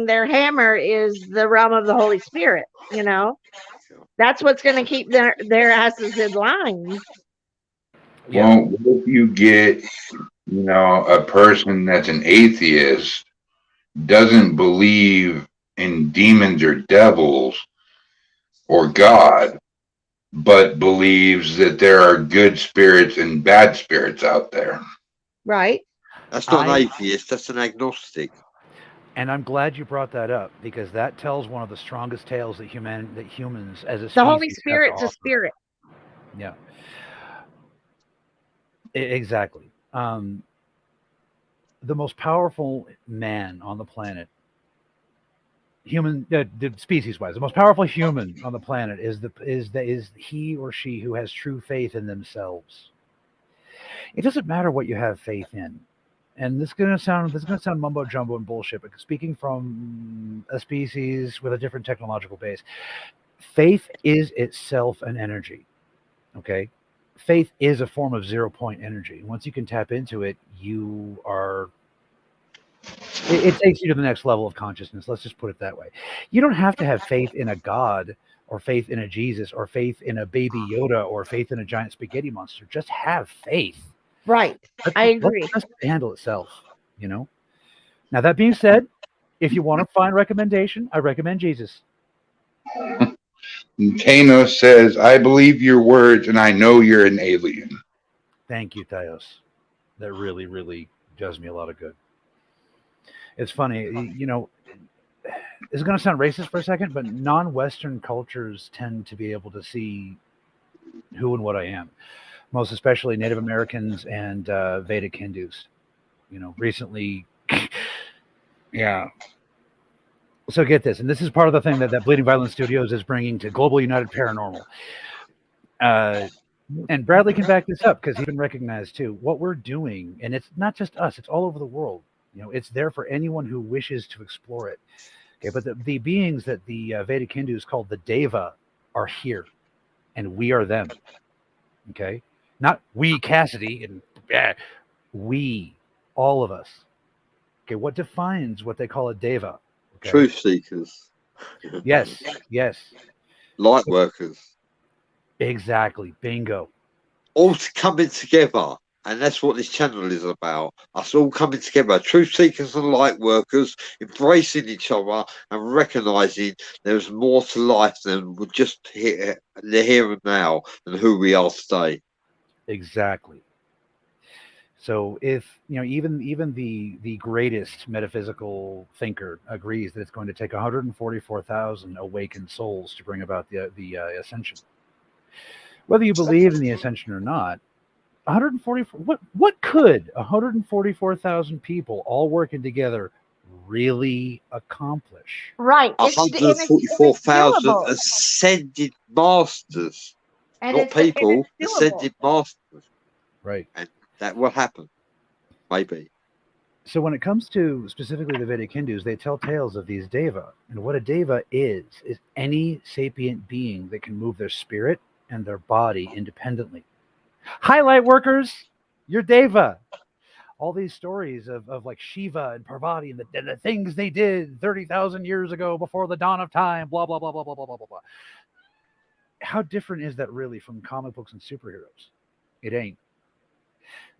their hammer is the realm of the Holy Spirit. That's what's going to keep their asses in line. Yeah. Well, what if you get, a person that's an atheist, doesn't believe in demons or devils or God, but believes that there are good spirits and bad spirits out there? Right. That's not an atheist, that's an agnostic. And I'm glad you brought that up, because that tells one of the strongest tales that humans as a species The Holy have to Spirit's a offer. spirit. Yeah. Exactly. The most powerful man on the planet, the species-wise, the most powerful human on the planet is he or she who has true faith in themselves. It doesn't matter what you have faith in. And this is gonna sound mumbo jumbo and bullshit, but speaking from a species with a different technological base, faith is itself an energy. Okay, faith is a form of 0-point energy. Once you can tap into it, it takes you to the next level of consciousness. Let's just put it that way. You don't have to have faith in a god, or faith in a Jesus, or faith in a baby Yoda, or faith in a giant spaghetti monster. Just have faith. Right. I agree. Let it handle itself, Now, that being said, if you want to find recommendation, I recommend Jesus. Tano says, I believe your words and I know you're an alien. Thank you, Thayos. That really, really does me a lot of good. It's funny, it's going to sound racist for a second, but non-Western cultures tend to be able to see who and what I am. Most especially Native Americans and Vedic Hindus. Recently, yeah. So get this, and this is part of the thing that Bleeding Violence Studios is bringing to Global United Paranormal. And Bradley can back this up, because he's been recognized too. What we're doing, and it's not just us, it's all over the world. It's there for anyone who wishes to explore it. Okay, but the beings that the Vedic Hindus called the Deva are here, and we are them. Okay? Not we, Cassidy, and we, all of us. Okay, what defines what they call a Deva? Okay. Truth seekers, Yes. Yes. light workers, Exactly. Bingo. all coming together. And that's what this channel is about. Us all coming together, truth seekers and light workers, embracing each other and recognizing there's more to life than we're just here, the here and now, and who we are today. Exactly. So if even the greatest metaphysical thinker agrees that it's going to take 144,000 awakened souls to bring about the ascension. Whether you believe in the ascension or not, 144. What could 144,000 people all working together really accomplish? Right. It's 144,000 doable. ascended masters, And not people, it's doable. ascended masters. Right. And that will happen. Maybe. So when it comes to specifically the Vedic Hindus, they tell tales of these deva. And what a deva is any sapient being that can move their spirit and their body independently. Highlight workers, you're deva. All these stories of like Shiva and Parvati and the things they did 30,000 years ago before the dawn of time, blah, blah, blah, blah, blah, blah, blah, blah. How different is that really from comic books and superheroes? It ain't.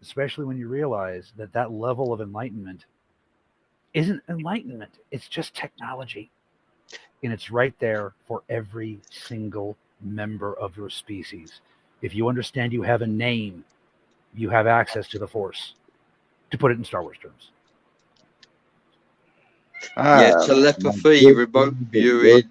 Especially when you realize that level of enlightenment isn't enlightenment. It's just technology. And it's right there for every single member of your species. If you understand you have a name, you have access to the Force, to put it in Star Wars terms. Telepathy, remote viewing,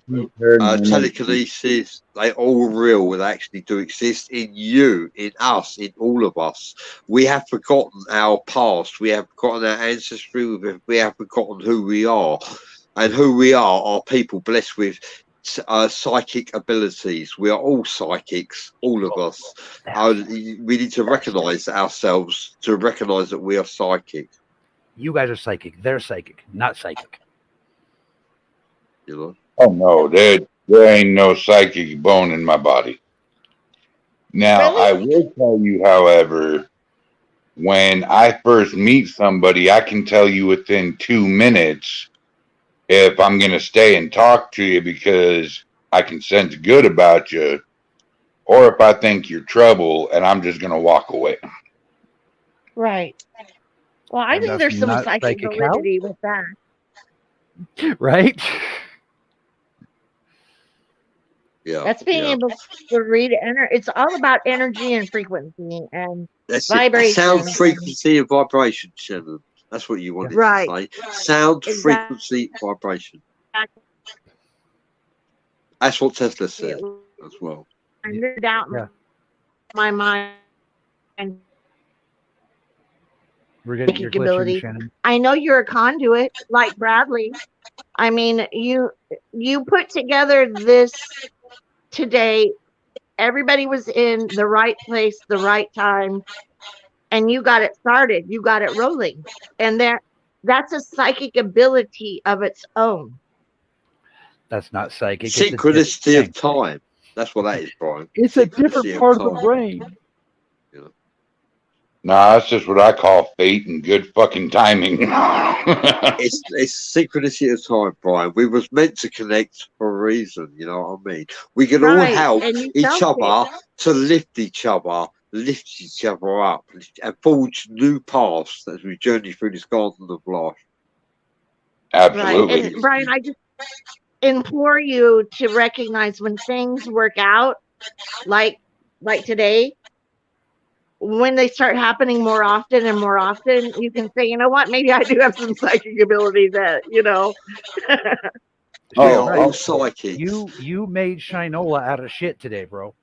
telekinesis, they all real and actually do exist in you, in us, in all of us. We have forgotten our past, we have forgotten our ancestry, we have forgotten who we are. And who we are people blessed with psychic abilities. We are all psychics, all of us. We need to recognize ourselves, to recognize that we are psychic. You guys are psychic. They're psychic, not psychic. You know? Oh no, there ain't no psychic bone in my body. Now, Really? I will tell you, however, when I first meet somebody, I can tell you within 2 minutes if I'm going to stay and talk to you because I can sense good about you, or if I think you're trouble and I'm just going to walk away. Right. Well, I And think that's there's some not psychic psychic, validity with that. Right? Yeah. That's being able to read energy. It's all about energy and frequency and That's vibration. Sound, frequency, and vibration, Shannon. That's what you wanted Right. to say. Sound, Exactly. frequency, vibration. That's what Tesla said as well. And no doubt in my mind. And We're getting your glitching, Shannon. I know you're a conduit, like Bradley. I mean, you put together this today. Everybody was in the right place, the right time, and you got it started. You got it rolling, and that's a psychic ability of its own. That's not psychic. Synchronicity of time. That's what that is, Brian. It's a different part of the brain. Yeah. Nah, that's just what I call fate and good fucking timing. It's synchronicity of time, Brian. We was meant to connect for a reason, you know what I mean? We can all help each other to lift each other up, and forge new paths as we journey through this garden of life. Absolutely. Right. And Brian, I just implore you to recognize when things work out, like today, when they start happening more often and more often, you can say, you know what, maybe I do have some psychic ability that, you know. We are all psychics. You made Shinola out of shit today, bro.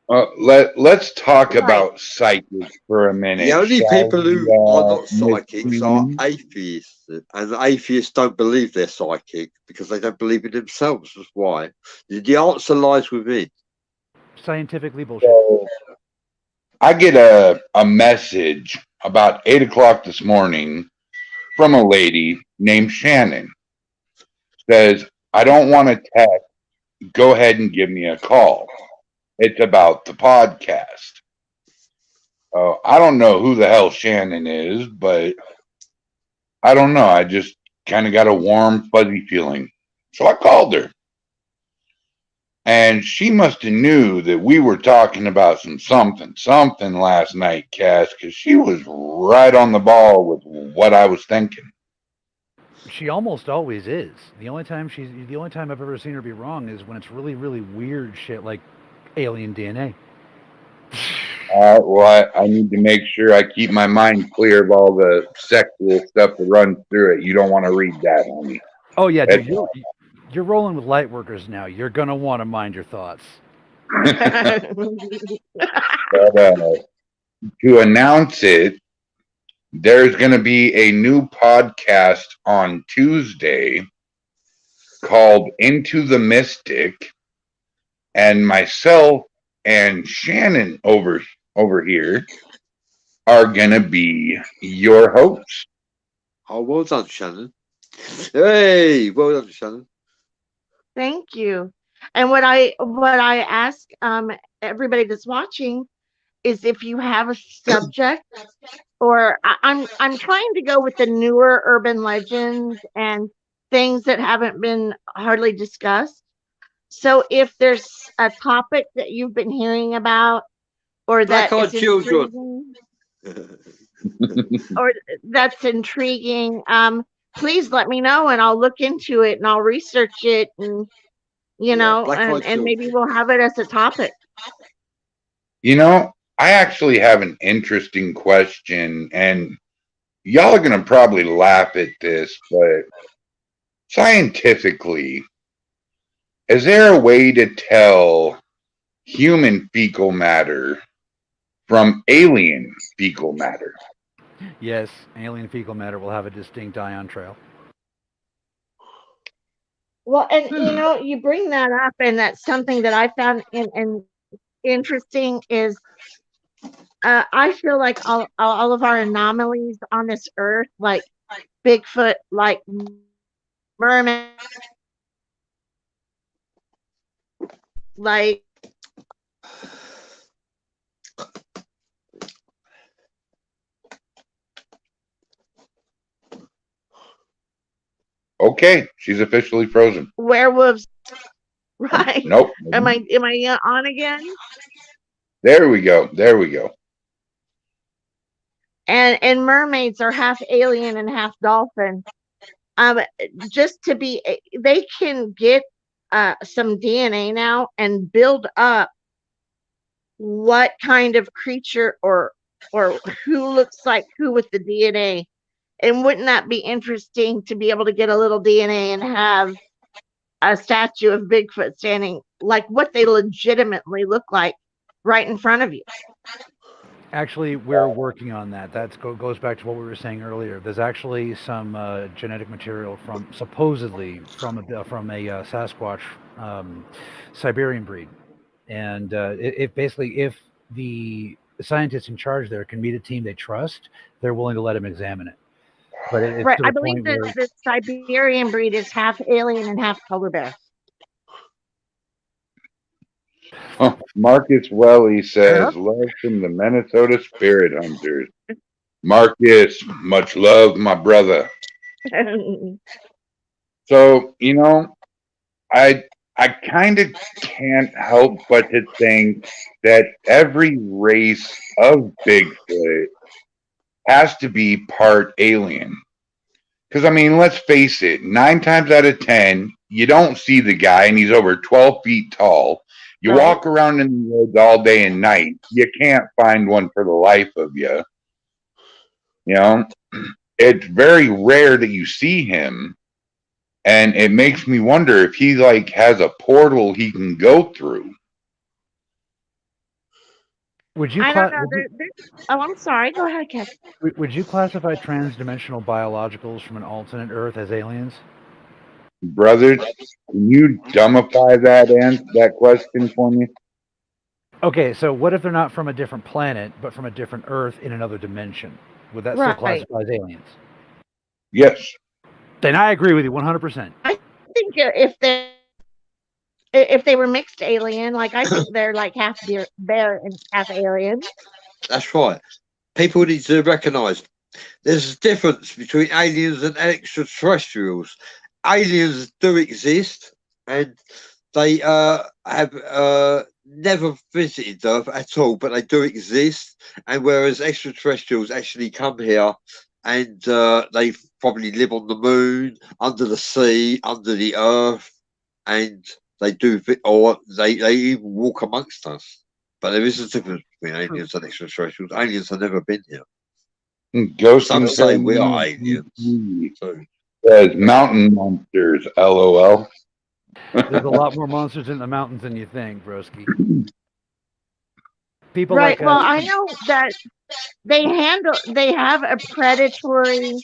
Let's talk about psychics for a minute. The only people who are not psychics are atheists, and atheists don't believe they're psychic because they don't believe in themselves. That's why. The answer lies within. Scientifically bullshit. I get a message about 8 o'clock this morning from a lady named Shannon. Says, I don't want to text. Go ahead and give me a call. It's about the podcast. I don't know who the hell Shannon is, but I don't know. I just kind of got a warm, fuzzy feeling. So I called her. And she must have knew that we were talking about something last night, Cass, because she was right on the ball with what I was thinking. She almost always is. The only time I've ever seen her be wrong is when it's really, really weird shit like alien DNA. Well, I need to make sure I keep my mind clear of all the sexual stuff that runs through it. You don't want to read that, homie. Oh yeah, dude, you're rolling with light workers now. You're gonna want to mind your thoughts. But to announce it, there's going to be a new podcast on Tuesday called Into the Mystic, and myself and Shannon over here are going to be your hosts. Oh, well done, Shannon. Hey, well done, Shannon. Thank you. And what I ask everybody that's watching is if you have a subject, or I'm trying to go with the newer urban legends and things that haven't been hardly discussed. So if there's a topic that you've been hearing about, or that Black-eyed is children. intriguing, or that's intriguing, please let me know and I'll look into it and I'll research it, and and maybe we'll have it as a topic. I actually have an interesting question, and y'all are going to probably laugh at this, but scientifically, is there a way to tell human fecal matter from alien fecal matter? Yes, alien fecal matter will have a distinct ion trail. Well, and you bring that up, and that's something that I found interesting is I feel like all of our anomalies on this earth, like Bigfoot, like mermaid, like Okay, she's officially frozen. werewolves, right? Nope. Am I on again? There we go. And mermaids are half alien and half dolphin. Just to be, they can get some DNA now and build up what kind of creature or who looks like who with the DNA. And wouldn't that be interesting to be able to get a little DNA and have a statue of Bigfoot standing like what they legitimately look like right in front of you? Actually, we're working on that. That goes back to what we were saying earlier. There's actually some genetic material supposedly from a Sasquatch Siberian breed, and if the scientists in charge there can meet a team they trust, they're willing to let them examine it. But it's right, to the I believe point that the Siberian breed is half alien and half polar bear. Marcus Welly says, love from the Minnesota Spirit Hunters. Marcus, much love, my brother. So, I kind of can't help but to think that every race of Bigfoot has to be part alien. Because, let's face it, 9 times out of 10, you don't see the guy and he's over 12 feet tall. You walk around in the woods all day and night. You can't find one for the life of you. It's very rare that you see him. And it makes me wonder if he has a portal he can go through. I don't know. I'm sorry. Go ahead, Kat. Would you classify transdimensional biologicals from an alternate Earth as aliens? Brothers, can you dumbify that question for me? Okay, so what if they're not from a different planet, but from a different Earth in another dimension? Would that still classify as aliens? Yes. Then I agree with you 100%. I think if they were mixed alien, like I think they're like half bear and half alien. That's right. People need to recognise there's a difference between aliens and extraterrestrials. aliens do exist, and they have never visited Earth at all, but they do exist. And whereas extraterrestrials actually come here, and they probably live on the moon, under the sea, under the earth, and they do, or they even walk amongst us. But there is a difference between aliens and extraterrestrials. Aliens have never been here. Ghost Some and say we are Paranormal aliens. So, says mountain monsters. LOL. There's a lot more monsters in the mountains than you think, broski. People Right. like Well, I know that they have a predatory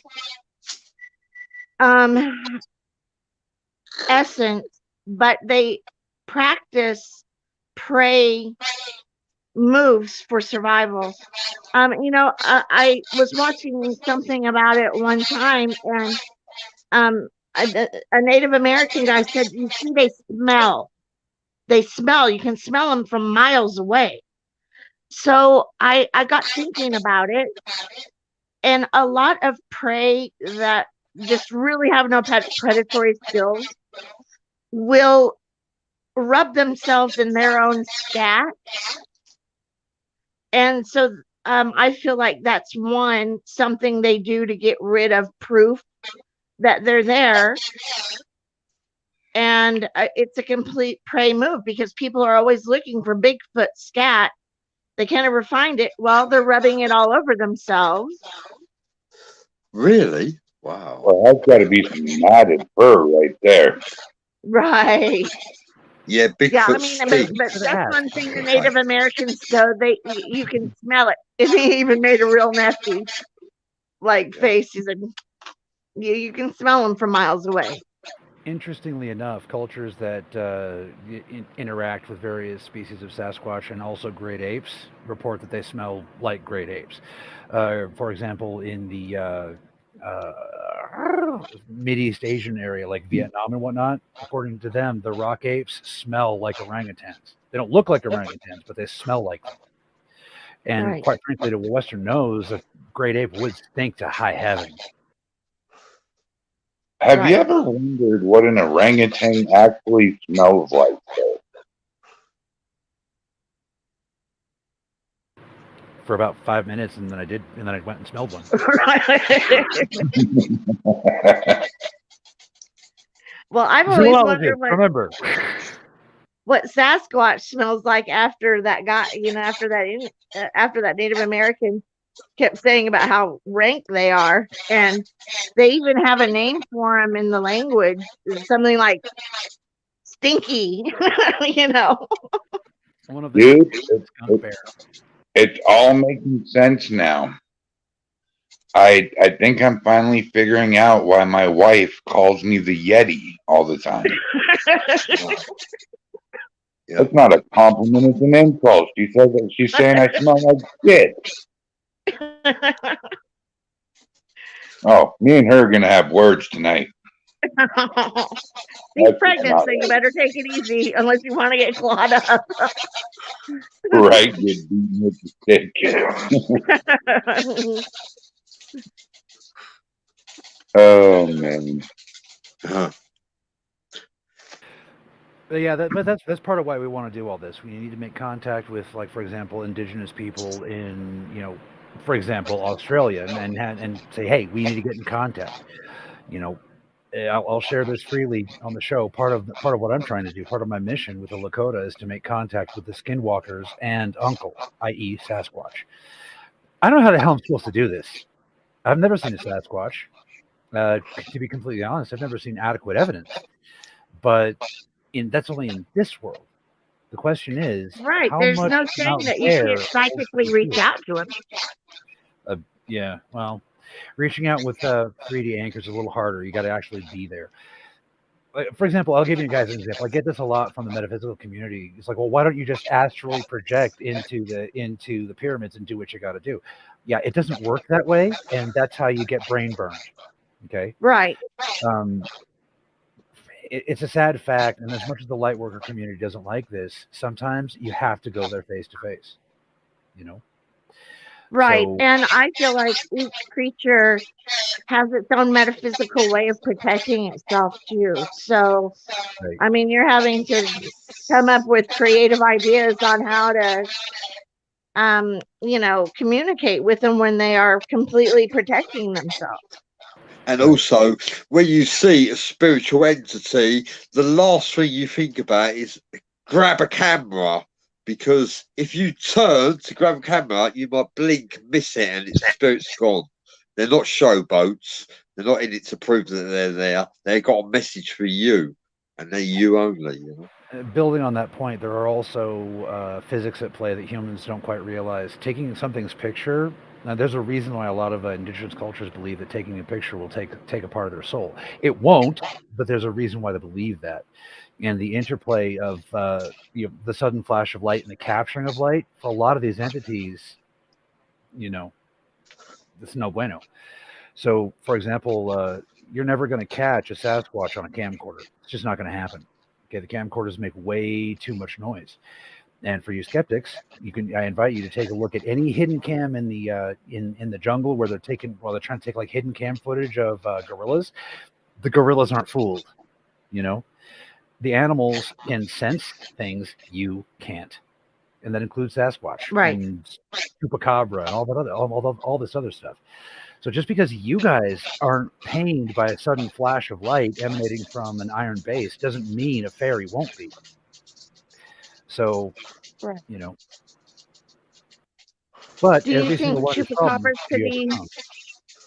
essence, but they practice prey moves for survival. I was watching something about it one time, and a Native American guy said, "You see, they smell. They smell. You can smell them from miles away." So I got thinking about it, and a lot of prey that just really have no predatory skills will rub themselves in their own scat. And so I feel like that's something they do to get rid of proof that they're there. And it's a complete prey move because people are always looking for Bigfoot scat. They can't ever find it. Well, they're rubbing it all over themselves. really? Wow. Well, that's got to be some matted fur right there. Right. Yeah, Bigfoot Yeah, I mean, stink. but that's one thing the Native Americans go, you can smell it. And he even made a real nasty face. He said, you can smell them from miles away. Interestingly enough, cultures that interact with various species of Sasquatch and also great apes report that they smell like great apes. For example, in the Mideast Asian area, like Vietnam and whatnot, according to them, the rock apes smell like orangutans. They don't look like orangutans, but they smell like them. And Right. quite frankly, to a Western nose, a great ape would stink to high heaven. Have you ever wondered what an orangutan actually smells like? For about 5 minutes, and then I went and smelled one. Well, I've always wondered what Sasquatch smells like after that guy, after that Native American kept saying about how rank they are, and they even have a name for them in the language, something like stinky. One of Dude, skunk bear. It's all making sense now. I think I'm finally figuring out why my wife calls me the Yeti all the time. That's not a compliment, it's an insult. She says that she's saying I smell like shit. Oh, me and her are gonna have words tonight. She's pregnant, so you better take it easy unless you want to get clawed up. Right, get beaten with the stick. Oh man. But yeah, that's part of why we want to do all this. We need to make contact with, like, for example, indigenous people in, for example, Australia, and say, hey, we need to get in contact. I'll share this freely on the show. Part of what I'm trying to do, part of my mission with the Lakota, is to make contact with the skinwalkers and Uncle, i.e. Sasquatch. I don't know how the hell I'm supposed to do this. I've never seen a Sasquatch. To be completely honest, I've never seen adequate evidence. But that's only in this world. The question is, right? There's no saying that you can't psychically reach out to him. Yeah, well, reaching out with 3D anchors is a little harder. You got to actually be there. For example, I'll give you guys an example. I get this a lot from the metaphysical community. It's like, well, why don't you just astrally project into the pyramids and do what you got to do? Yeah, it doesn't work that way, and that's how you get brain burned. Okay, right. It's a sad fact, and as much as the light worker community doesn't like this, sometimes you have to go there face to face. Right. So, And I feel like each creature has its own metaphysical way of protecting itself too. So, right. I mean, you're having to come up with creative ideas on how to, communicate with them when they are completely protecting themselves. And also, when you see a spiritual entity, the last thing you think about is grab a camera. Because if you turn to grab a camera, you might blink, miss it, and its spirit's gone. They're not showboats. They're not in it to prove that they're there. They've got a message for you, and they're you only. Building on that point, there are also physics at play that humans don't quite realize. Taking something's picture, now there's a reason why a lot of indigenous cultures believe that taking a picture will take a part of their soul. It won't, but there's a reason why they believe that. And the interplay of the sudden flash of light and the capturing of light for a lot of these entities, it's no bueno. So, for example, you're never going to catch a Sasquatch on a camcorder. It's just not going to happen. Okay, the camcorders make way too much noise. And for you skeptics, I invite you to take a look at any hidden cam in the in the jungle where they're trying to take like hidden cam footage of gorillas. The gorillas aren't fooled. The animals can sense things you can't, and that includes Sasquatch, Right, and chupacabra, and all this other stuff. So just because you guys aren't pained by a sudden flash of light emanating from an iron base doesn't mean a fairy won't be. So, right. But Do you every think single one of these problems chupacabras could you be overcome.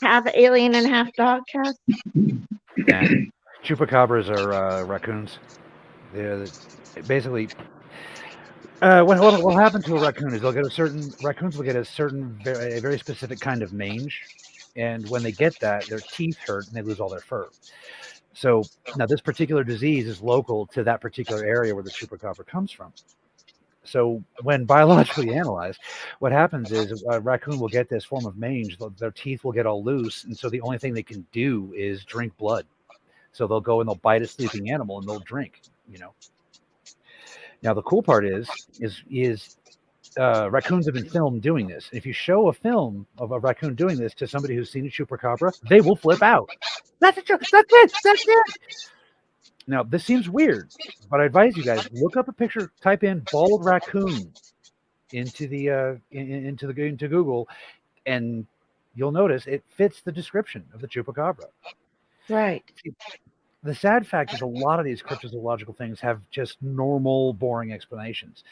half alien and half dog, Cass? And chupacabras are raccoons. They're basically what will happen to a raccoon is raccoons will get a very specific kind of mange, and when they get that, their teeth hurt and they lose all their fur. So now this particular disease is local to that particular area where the chupacabra comes from. So when biologically analyzed, what happens is a raccoon will get this form of mange, their teeth will get all loose, and so the only thing they can do is drink blood. So they'll go and they'll bite a sleeping animal and they'll drink. Now the cool part is raccoons have been filmed doing this. If you show a film of a raccoon doing this to somebody who's seen a chupacabra, they will flip out. That's it. That's it. Now this seems weird, but I advise you guys look up a picture, type in bald raccoon into Google, and you'll notice it fits the description of the chupacabra. Right. The sad fact is a lot of these cryptozoological things have just normal, boring explanations.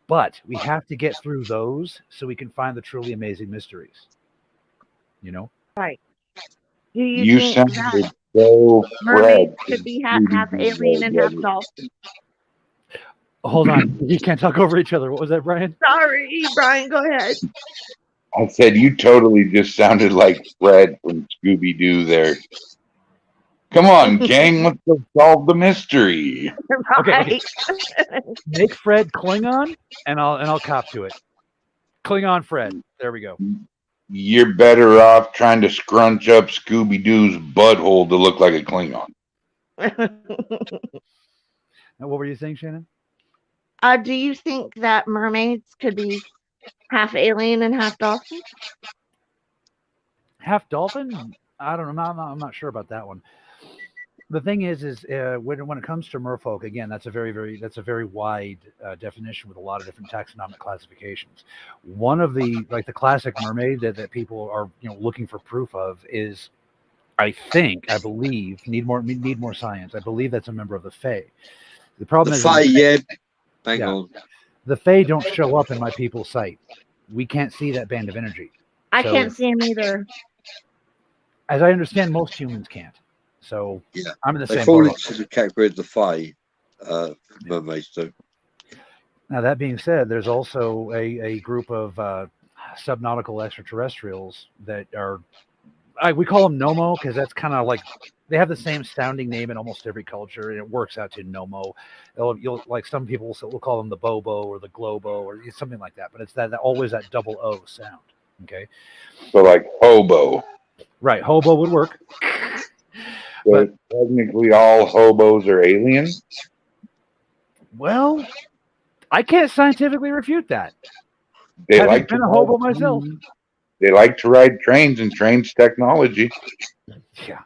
But we have to get through those so we can find the truly amazing mysteries. Right. Do you You think sounded that so mermaids Fred. could be half alien and half dolphin? Hold on. You can't talk over each other. What was that, Brian? Sorry, Brian, go ahead. I said you totally just sounded like Fred from Scooby-Doo there. Come on, gang, let's go solve the mystery. Okay. Make Fred Klingon, and I'll cop to it. Klingon Fred. There we go. You're better off trying to scrunch up Scooby-Doo's butthole to look like a Klingon. Now, what were you saying, Shannon? Do you think that mermaids could be half alien and half dolphin? Half dolphin? I don't know. I'm not sure about that one. The thing is when it comes to merfolk, again, that's a very wide definition with a lot of different taxonomic classifications. One of the classic mermaid that people are looking for proof of is, I believe, need more science. I believe that's a member of the Fae. The problem is Fae, hang on. The Fae don't show up in my people's sight. We can't see that band of energy. I can't see them either. As I understand, most humans can't. So Yeah, I'm in the they same fall boat. into the category of the Fae, mermaids do. Now, that being said, there's also a group of subnautical extraterrestrials that are, we call them Nomo because that's kind of like, they have the same sounding name in almost every culture, and it works out to Nomo. You'll like some people will call them the Bobo or the Globo or something like that, but it's that always that double O sound. Okay. So like hobo. Right, hobo would work. But technically all hobos are aliens? Well, I can't scientifically refute that. They Having like been to a hobo myself. They like to ride trains, and trains technology. Yeah.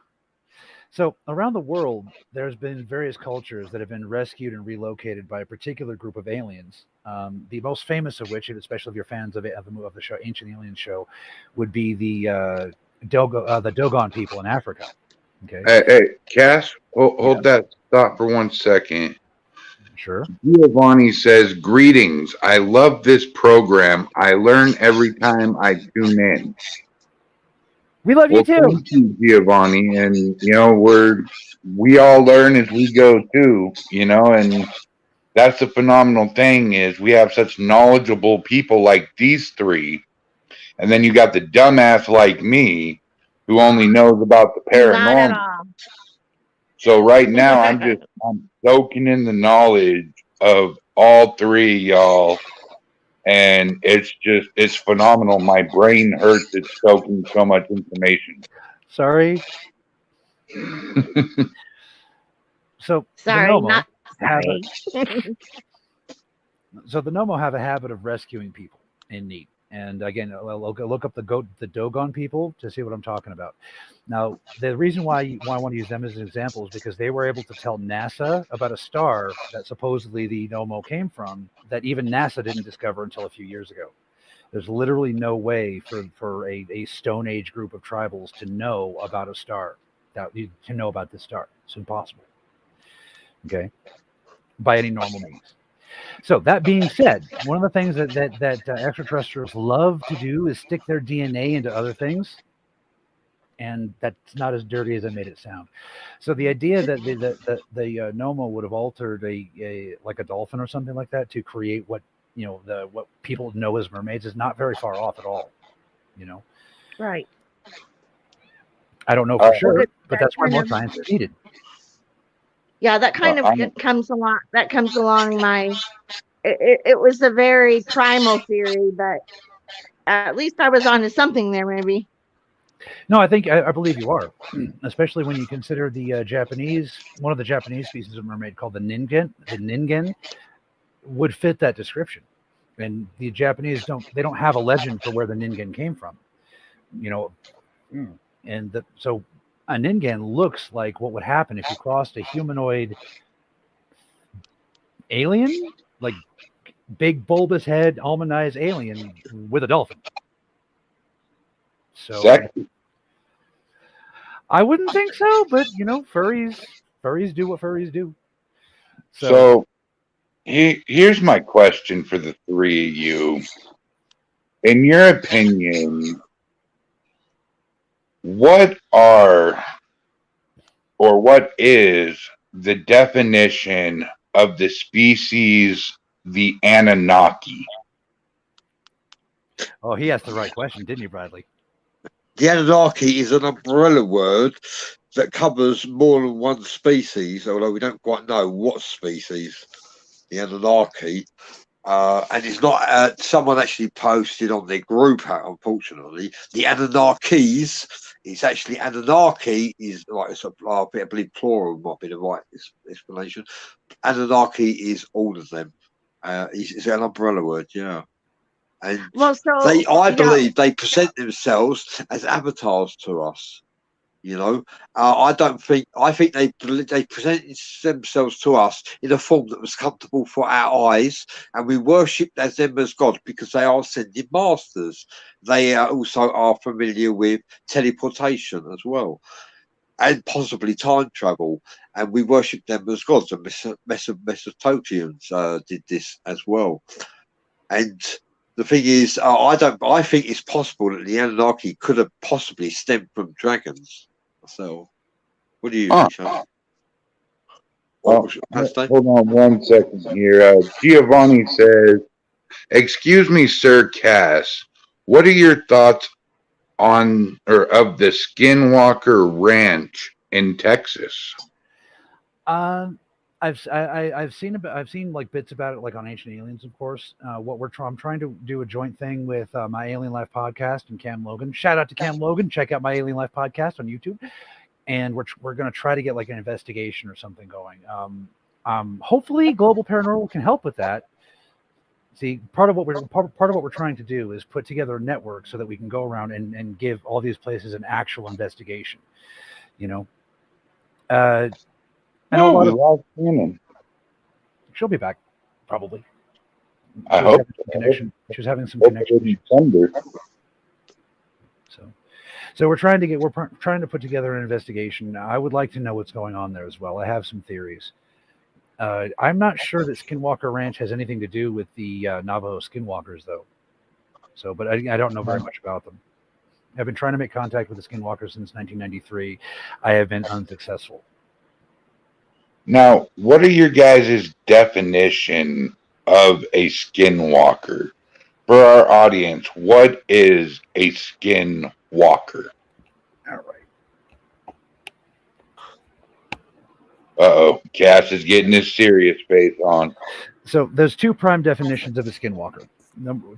So around the world, there's been various cultures that have been rescued and relocated by a particular group of aliens. The most famous of which, and especially if you're fans of the show, Ancient Aliens show, would be the Dogon people in Africa. Okay. Hey, Cass, hold Yes. that thought for 1 second. Sure. Giovanni says, "Greetings. I love this program. I learn every time I tune in." We love you Well, too. thank you, Giovanni. And we all learn as we go too. And that's the phenomenal thing is we have such knowledgeable people like these three, and then you got the dumbass like me who only knows about the Not at paranormal. all. So right now I'm soaking in the knowledge of all three, y'all. And it's phenomenal. My brain hurts. It's soaking so much information. Sorry. So Sorry, the Nomo not have sorry. the Nomo have a habit of rescuing people in need. And again, I'll look up the Dogon people to see what I'm talking about. Now, the reason why I want to use them as an example is because they were able to tell NASA about a star that supposedly the Nomo came from that even NASA didn't discover until a few years ago. There's literally no way for a Stone Age group of tribals to know about a star, to know about this star. It's impossible. Okay, by any normal means. So that being said, one of the things that extraterrestrials love to do is stick their DNA into other things, and that's not as dirty as I made it sound. So the idea that the Nomo would have altered a like a dolphin or something like that to create what what people know as mermaids is not very far off at all. Right. I don't know for sure, Well, but that's where kind more of- science is needed. Yeah, that kind of I'm- comes along. That comes along my. It was a very primal theory, but at least I was onto something there. Maybe. No, I believe you are, especially when you consider the one of the Japanese species of mermaid called the ningen. The ningen would fit that description, and the Japanese don't have a legend for where the ningen came from, and so a ningen looks like what would happen if you crossed a humanoid alien, like big bulbous head, almond eyes alien with a dolphin. So Sexy. I wouldn't think so, but furries do what furries do. So here's my question for the three of you. In your opinion, what is the definition of the species the Anunnaki? Oh, he asked the right question, didn't he, Bradley? The Anunnaki is an umbrella word that covers more than one species, although we don't quite know what species. The Anunnaki. And it's not someone actually posted on their group, unfortunately. The Anunnakis, it's actually Anunnaki is like I believe plural might be the right explanation. Anunnaki is all of them. It's an umbrella word, yeah. And I believe they present themselves as avatars to us. I think they presented themselves to us in a form that was comfortable for our eyes, and we worshipped them as God because they are ascended masters. They also are familiar with teleportation as well, and possibly time travel, and we worshipped them as gods. And Mesopotamians did this as well. And the thing is, I think it's possible that the Anunnaki could have possibly stemmed from dragons. So, what do you think, Sean? Hold on 1 second here. Giovanni says, "Excuse me, Sir Cass. What are your thoughts on or of the Skinwalker Ranch in Texas?" I've seen like bits about it, like on Ancient Aliens, of course. I'm trying to do a joint thing with my Alien Life podcast and Cam Logan. Shout out to Cam Logan. Check out my Alien Life podcast on YouTube. And we're going to try to get like an investigation or something going. Hopefully, Global Paranormal can help with that. See, part of what we're trying to do is put together a network so that we can go around and give all these places an actual investigation. You know, I know a lot we of. lost Shannon. She'll be back, probably. I She was hope having some connection. She was having some Hope connection. it isn't thunder. So we're trying to put together an investigation. I would like to know what's going on there as well. I have some theories. I'm not sure that Skinwalker Ranch has anything to do with the Navajo Skinwalkers, though. So, but I don't know very much about them. I've been trying to make contact with the Skinwalkers since 1993. I have been unsuccessful. Now, what are your guys' definition of a skinwalker? For our audience, what is a skinwalker? All right. Cass is getting his serious face on. So there's two prime definitions of a Skinwalker.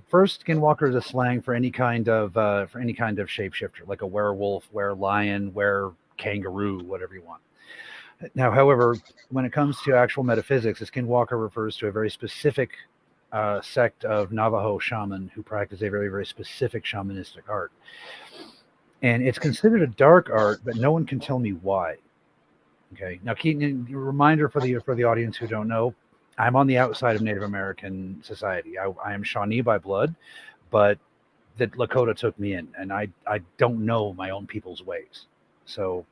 First, Skinwalker is a slang for any kind of shapeshifter, like a werewolf, were-lion, were-kangaroo, whatever you want. Now, however, when it comes to actual metaphysics, a Skinwalker refers to a very specific sect of Navajo shaman who practice a very, very specific shamanistic art. And it's considered a dark art, but no one can tell me why. Okay. Now, Keaton, a reminder for the audience who don't know, I'm on the outside of Native American society. I am Shawnee by blood, but the Lakota took me in, and I don't know my own people's ways. So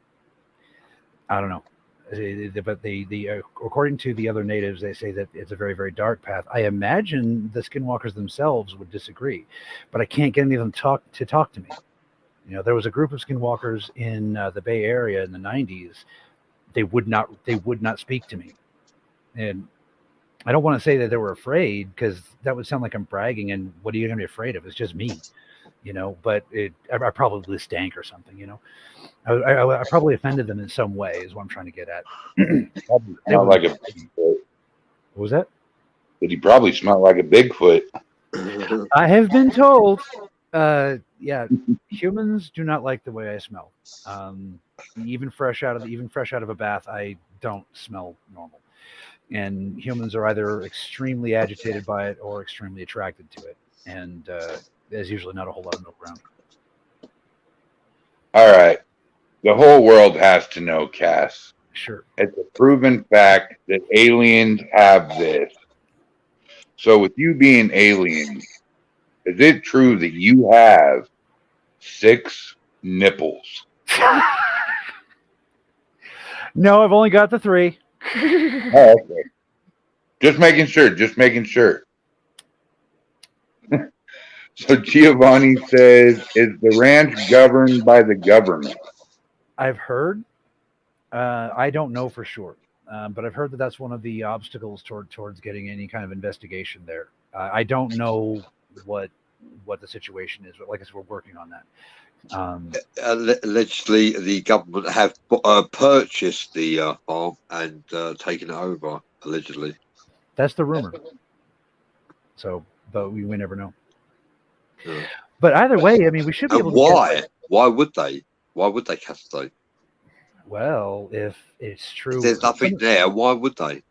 I don't know. But according to the other natives, they say that it's a very, very dark path. I imagine the Skinwalkers themselves would disagree, but I can't get any of them to talk to me. You know, there was a group of Skinwalkers in the Bay Area in the 90s. They would not speak to me, and I don't want to say that they were afraid, because that would sound like I'm bragging. And what are you going to be afraid of? It's just me, you know. But I probably stank or something, you know. I probably offended them in some way, is what I'm trying to get at. Smelled like a Bigfoot. What was that? But he probably smelled like a Bigfoot. I have been told. Yeah, humans do not like the way I smell. Even fresh out of a bath, I don't smell normal. And humans are either extremely agitated by it or extremely attracted to it. And there's usually not a whole lot of milk around. All right. The whole world has to know, Cass. Sure. It's a proven fact that aliens have this. So with you being alien, is it true that you have 6 nipples? No, I've only got the 3. Oh, okay. Just making sure. So Giovanni says, is the ranch governed by the government? I've heard. I don't know for sure, but I've heard that that's one of the obstacles towards getting any kind of investigation there. I don't know what the situation is, but like I said, we're working on that. Allegedly, the government have purchased the farm and taken it over. Allegedly, that's the rumor. So, but we never know. Yeah. But either way, I mean, we should be able to. Why? Why would they? Why would they castigate? Well, if it's true, If there's nothing there, why would they?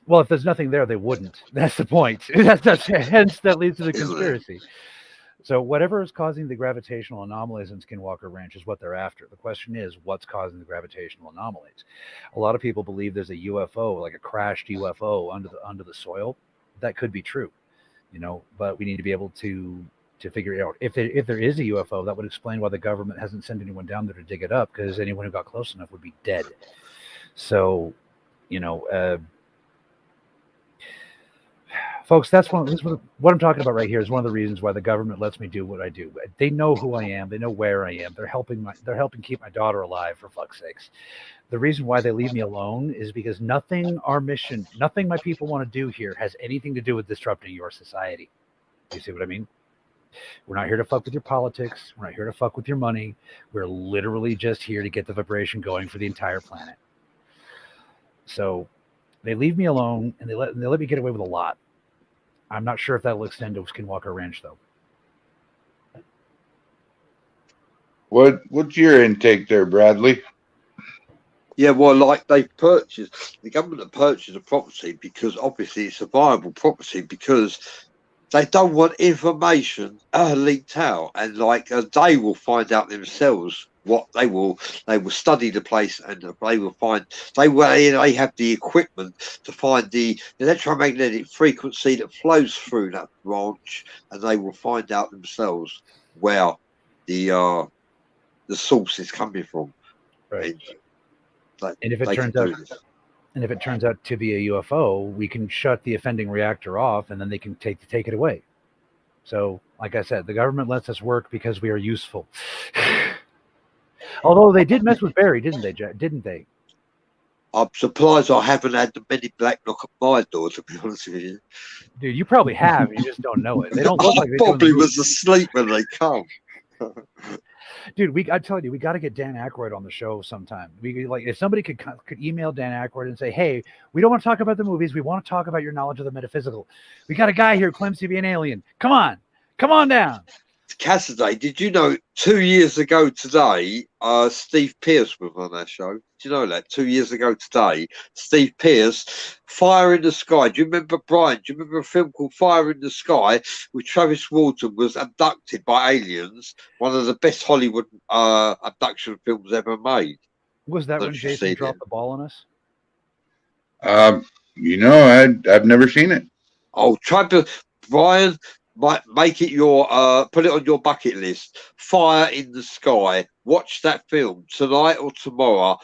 Well, if there's nothing there, they wouldn't. That's the point. Hence that leads to the conspiracy. So whatever is causing the gravitational anomalies in Skinwalker Ranch is what they're after. The question is, what's causing the gravitational anomalies? A lot of people believe there's a UFO, like a crashed UFO under the soil. That could be true, you know, but we need to be able to figure it out. If there is a UFO, that would explain why the government hasn't sent anyone down there to dig it up, because anyone who got close enough would be dead. So, you know, folks, that's what I'm talking about right here is one of the reasons why the government lets me do what I do. They know who I am. They know where I am. They're helping keep my daughter alive, for fuck's sakes. The reason why they leave me alone is because nothing my people want to do here has anything to do with disrupting your society. You see what I mean? We're not here to fuck with your politics. We're not here to fuck with your money. We're literally just here to get the vibration going for the entire planet. So they leave me alone, and they let me get away with a lot. I'm not sure if that will extend to Skinwalker Ranch, though. What's your intake there, Bradley? Yeah, well, like the government have purchased a property because obviously it's a viable property because they don't want information leaked out, and they will find out themselves what they will study the place, and they have the equipment to find the electromagnetic frequency that flows through that branch, and they will find out themselves where the source is coming from. Right. And if it turns out to be a UFO, we can shut the offending reactor off, and then they can take it away. So, like I said, the government lets us work because we are useful. Although they did mess with Barry, didn't they? I'm surprised I haven't had the many black knock at my door, to be honest with you. Dude, you probably have. You just don't know it. They don't look like they probably was asleep when they come. Dude, I'm telling you, we got to get Dan Aykroyd on the show sometime. If somebody could email Dan Aykroyd and say, "Hey, we don't want to talk about the movies. We want to talk about your knowledge of the metaphysical. We got a guy here who claims to be an alien. Come on down." Cassidy, did you know 2 years ago today, Steve Pierce was on our show? Did you know that 2 years ago today, Steve Pierce, Fire in the Sky? Do you remember, Brian? Do you remember a film called Fire in the Sky, where Travis Walton was abducted by aliens? One of the best Hollywood abduction films ever made. Was that when Jason dropped the ball on us? I've never seen it. Oh, Brian. Make it put it on your bucket list. Fire in the Sky. Watch that film tonight or tomorrow.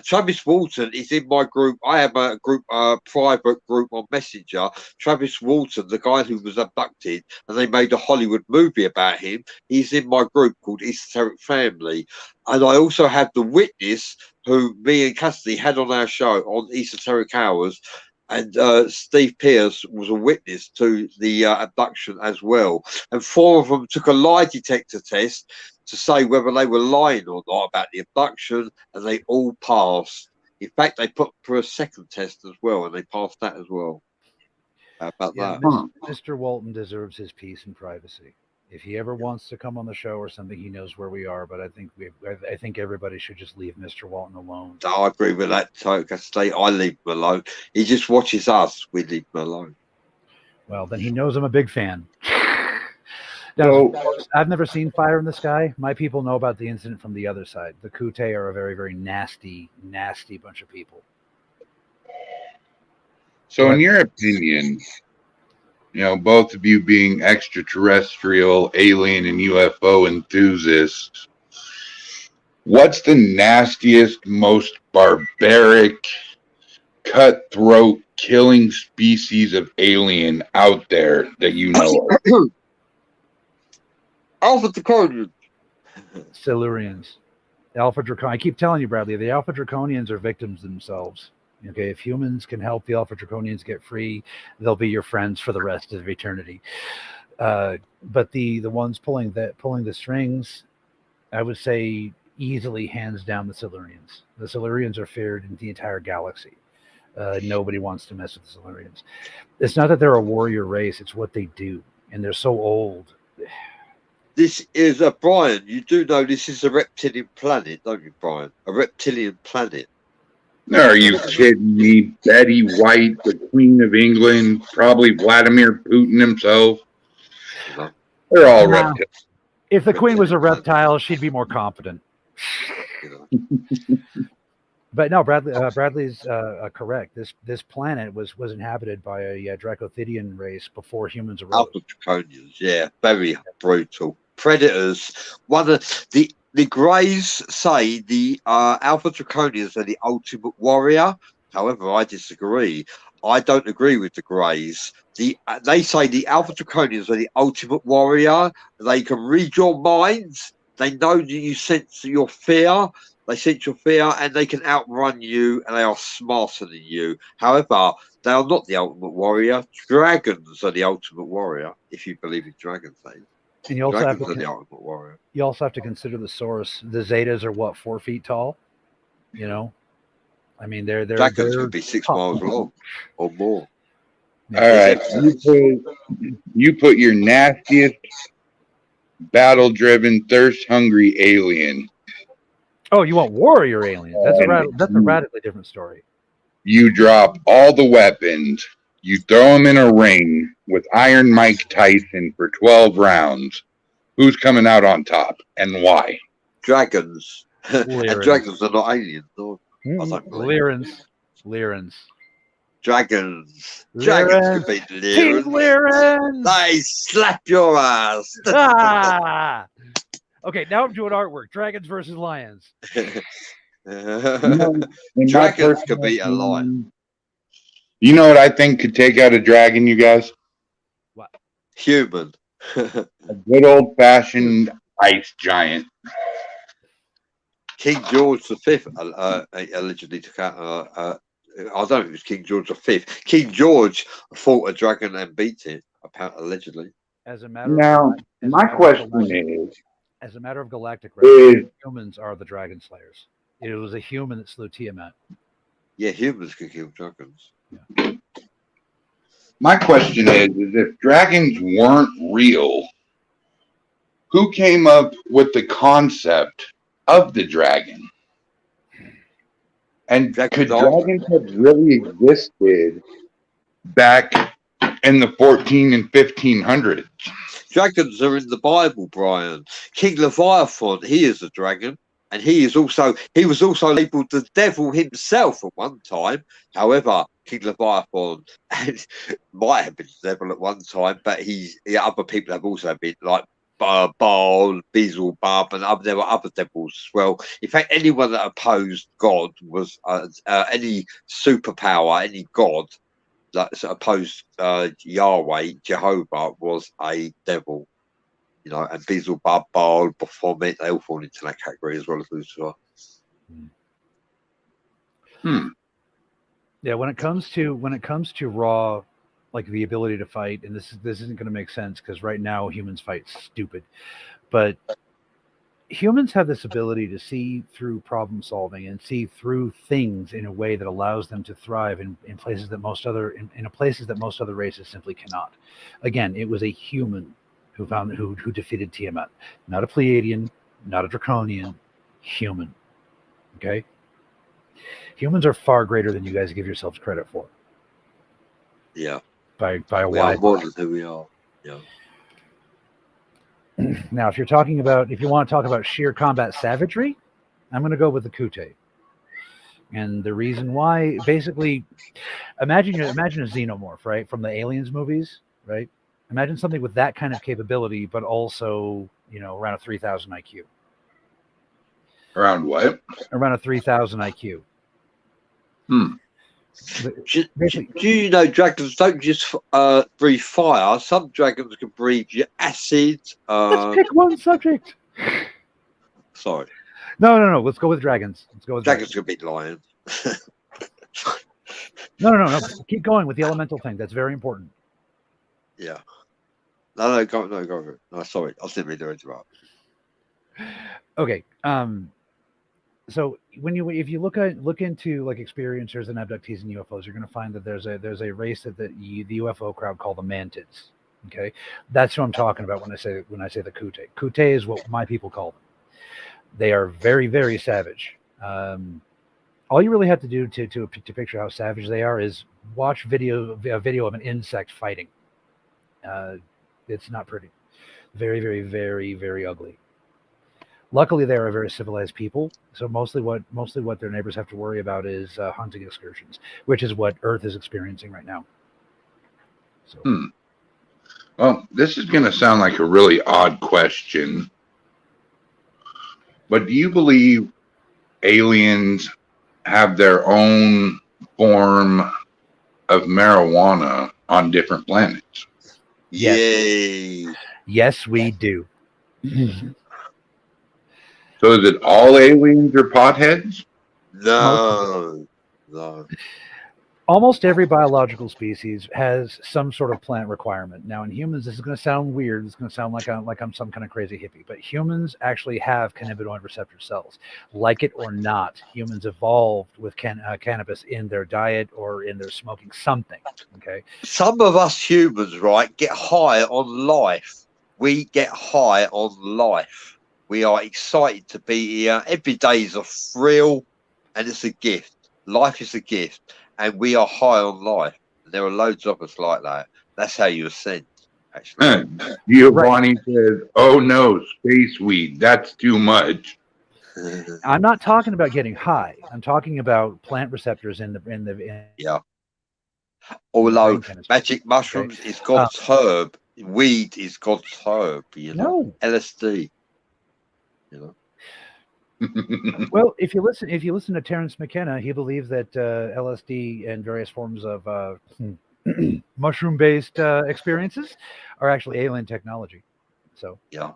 Travis Walton is in my group. I have a group, private group on Messenger. Travis Walton, the guy who was abducted, and they made a Hollywood movie about him. He's in my group called Esoteric Family. And I also have the witness who me and Cassidy had on our show on Esoteric Hours. And Steve Pierce was a witness to the abduction as well. And 4 of them took a lie detector test to say whether they were lying or not about the abduction, and they all passed. In fact, they put for a second test as well, and they passed that as well. How about that? Mr. Walton deserves his peace and privacy. If he ever wants to come on the show or something, he knows where we are. But I think everybody should just leave Mr. Walton alone. I agree with that, Cassidy. I leave him alone. He just watches us. We leave him alone. Well, then he knows I'm a big fan. Now, I've never seen Fire in the Sky. My people know about the incident from the other side. The Kute are a very, very nasty, nasty bunch of people. So, in your opinion, both of you being extraterrestrial, alien, and UFO enthusiasts, what's the nastiest, most barbaric, cutthroat, killing species of alien out there that you know of? Alpha Draconians. Silurians. Alpha Draconians. I keep telling you, Bradley, the Alpha Draconians are victims themselves. Okay, if humans can help the Alpha Draconians get free, they'll be your friends for the rest of eternity. But the ones pulling the strings, I would say easily hands down the Silurians. The Silurians are feared in the entire galaxy. Nobody wants to mess with the Silurians. It's not that they're a warrior race; it's what they do, and they're so old. This is Brian. You do know this is a reptilian planet, don't you, Brian? A reptilian planet. No, are you kidding me? Betty White, the Queen of England, probably Vladimir Putin himself. They're all reptiles. If the Queen was a reptile, she'd be more competent. But no, Bradley's correct. This planet was inhabited by a Dracothidian race before humans arose. Alpha Draconians, yeah, very brutal predators. One of the Greys say the Alpha Draconians are the ultimate warrior. However, I disagree. I don't agree with the Greys. They say the Alpha Draconians are the ultimate warrior. They can read your minds. They know that you sense your fear. They sense your fear, and they can outrun you, and they are smarter than you. However, they are not the ultimate warrior. Dragons are the ultimate warrior, if you believe in dragons. And you also dragons are the ultimate warrior. You also have to consider the source. The Zetas are what, 4 feet tall? I mean, they're dragons could be 6 miles long or more. All right, you put your nastiest, battle-driven, thirst-hungry alien Oh, you want warrior aliens? That's a radically different story. You drop all the weapons. You throw them in a ring with Iron Mike Tyson for 12 rounds. Who's coming out on top and why? Dragons. And Lyrans. dragons are not aliens. No. I don't believe. Lyrans. Dragons. Lyrans. Dragons can beat King Lyrans. Lyrans. They slap your ass. Ah! Okay, now I'm doing artwork. Dragons versus lions. Dragons can beat a lion. You know what I think could take out a dragon, you guys? What? Human. A good old-fashioned ice giant. King George V allegedly took out. I don't know if it was King George V. King George fought a dragon and beat it, allegedly. As a matter Now, of my question is, as a matter of galactic record, humans are the dragon slayers. It was a human that slew Tiamat. Yeah, humans can kill dragons. Yeah. my question is if dragons weren't real, who came up with the concept of the dragon? And could dragons have really existed back in the 14 and 1500s? Dragons are in the Bible, Brian. King Leviathan, he is a dragon, and he was also labelled the devil himself at one time. However, King Leviathan might have been the devil at one time, but other people have also been like Baal, Beelzebub, and there were other devils as well. In fact, anyone that opposed God was any superpower, any god that opposed Yahweh, Jehovah, was a devil. You know, and Beelzebub, Baal, Baphomet, they all fall into that category as well as Lucifer. Yeah, when it comes to raw, like the ability to fight, and this isn't going to make sense because right now humans fight stupid, but humans have this ability to see through problem solving and see through things in a way that allows them to thrive in places that most other races simply cannot. Again, it was a human who defeated Tiamat, not a Pleiadian, not a Draconian, human. Okay, humans are far greater than you guys give yourselves credit for. Yeah. By a We wide are more than who we are. Yeah. Now, if you want to talk about sheer combat savagery, I'm going to go with the Kute. And the reason why, basically, imagine a xenomorph, right, from the Aliens movies, right? Imagine something with that kind of capability, but also, around a 3,000 IQ. Around what? Around a 3,000 IQ. Do you know dragons don't just breathe fire? Some dragons can breathe acid. Let's pick one subject. Sorry. No. Let's go with dragons. Dragons can beat lions. No. Keep going with the elemental thing. That's very important. Yeah. No, go for it. No, sorry. I didn't mean to interrupt. Okay. So if you look into like experiencers and abductees and UFOs, you're going to find that there's a race that the UFO crowd call the mantids. Okay, that's what I'm talking about when I say the Kute. Kute is what my people call them. They are very, very savage. All you really have to do to picture how savage they are is watch a video of an insect fighting. It's not pretty. Very, very, very, very ugly. Luckily, they are very civilized people, so mostly what their neighbors have to worry about is hunting excursions, which is what Earth is experiencing right now. So. Well, this is going to sound like a really odd question, but do you believe aliens have their own form of marijuana on different planets? Yes. Yay! Yes, we do. So is it all aliens are potheads? No. Almost every biological species has some sort of plant requirement. Now, in humans, this is going to sound weird. It's going to sound like I'm some kind of crazy hippie, but humans actually have cannabinoid receptor cells. Like it or not, humans evolved with cannabis in their diet or in their smoking something. Okay. Some of us humans, right, get high on life. We get high on life. We are excited to be here. Every day is a thrill, and it's a gift. Life is a gift, and we are high on life. There are loads of us like that. That's how you ascend, actually. Giovanni says, "Oh no, space weed. That's too much." I'm not talking about getting high. I'm talking about plant receptors in Yeah. Although brain chemistry. magic mushrooms is God's herb, weed is God's herb. You know, No. LSD. You know. Well, if you listen to Terence McKenna, he believes that LSD and various forms of mushroom-based experiences are actually alien technology. So Yeah.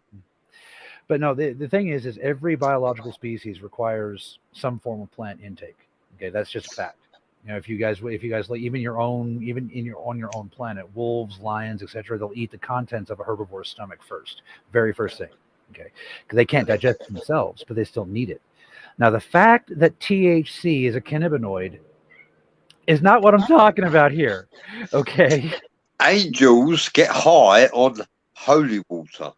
But no, the thing is every biological species requires some form of plant intake. Okay, that's just a fact. You know, if you guys like on your own planet, wolves, lions, etc., they'll eat the contents of a herbivore's stomach first, very first thing. Okay, because they can't digest it themselves, but they still need it. Now, the fact that THC is a cannabinoid is not what I'm talking about here. Okay. Angels get high on holy water.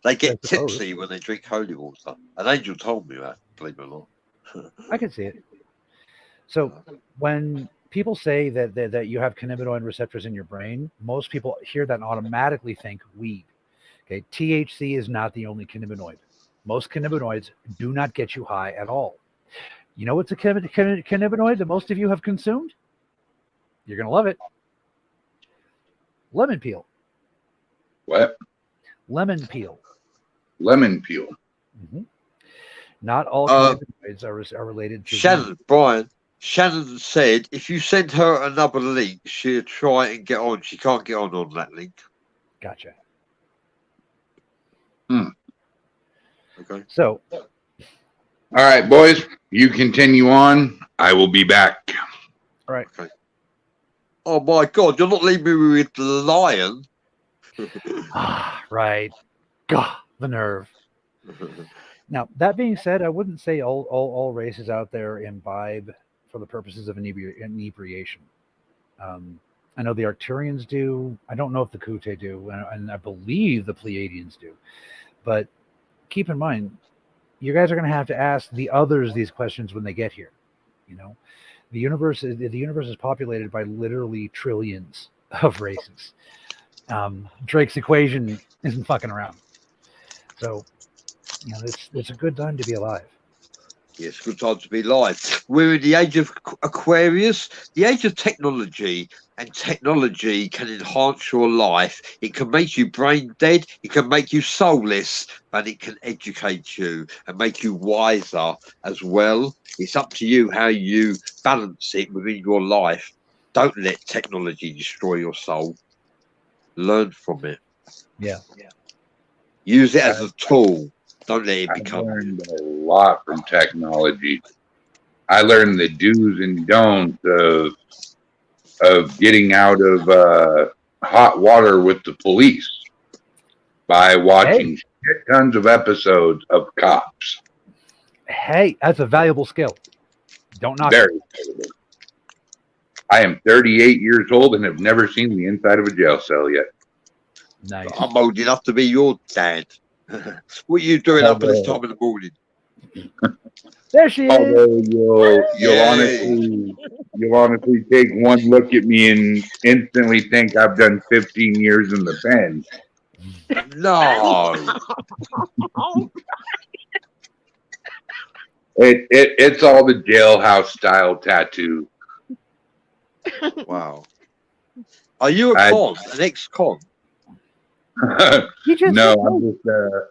They get I suppose. tipsy when they drink holy water. An angel told me that, believe it or not. I can see it. So when people say that you have cannabinoid receptors in your brain, most people hear that and automatically think weed. Okay, THC is not the only cannabinoid. Most cannabinoids do not get you high at all. You know what's a cannabinoid that most of you have consumed? You're going to love it. Lemon peel. What? Lemon peel. Lemon peel. Mm-hmm. Not all cannabinoids are related to Shannon, Brian. Shannon said if you send her another link, she'll try and get on. She can't get on that link. Gotcha. Okay. So, all right, boys, you continue on. I will be back. All right. Okay. Oh my God, you're not leaving me with the lion. Right. God, the nerve. Now, that being said, I wouldn't say all races out there imbibe for the purposes of inebriation. I know the Arcturians do. I don't know if the Kute do, and I believe the Pleiadians do. But keep in mind, you guys are going to have to ask the others these questions when they get here. You know, the universe is populated by literally trillions of races. Drake's equation isn't fucking around. So, you know, it's a good time to be alive. Yes, good time to be alive. We're in the age of Aquarius, the age of technology, and technology can enhance your life. It can make you brain dead, it can make you soulless, and it can educate you and make you wiser as well. It's up to you how you balance it within your life. Don't let technology destroy your soul. Learn from it. Yeah. Use it as a tool. Don't let it I become you. learned a lot from technology. I learned the do's and don'ts of getting out of hot water with the police by watching shit tons of episodes of Cops. Hey, that's a valuable skill. Don't knock it. Very valuable. I am 38 years old and have never seen the inside of a jail cell yet. Nice. I'm old enough to be your dad. What are you doing up at this time in the morning? There she is. Although you'll honestly take one look at me and instantly think I've done 15 years in the pen. No. It's all the jailhouse style tattoo. Wow. Are you a con? An ex-con? No, I'm just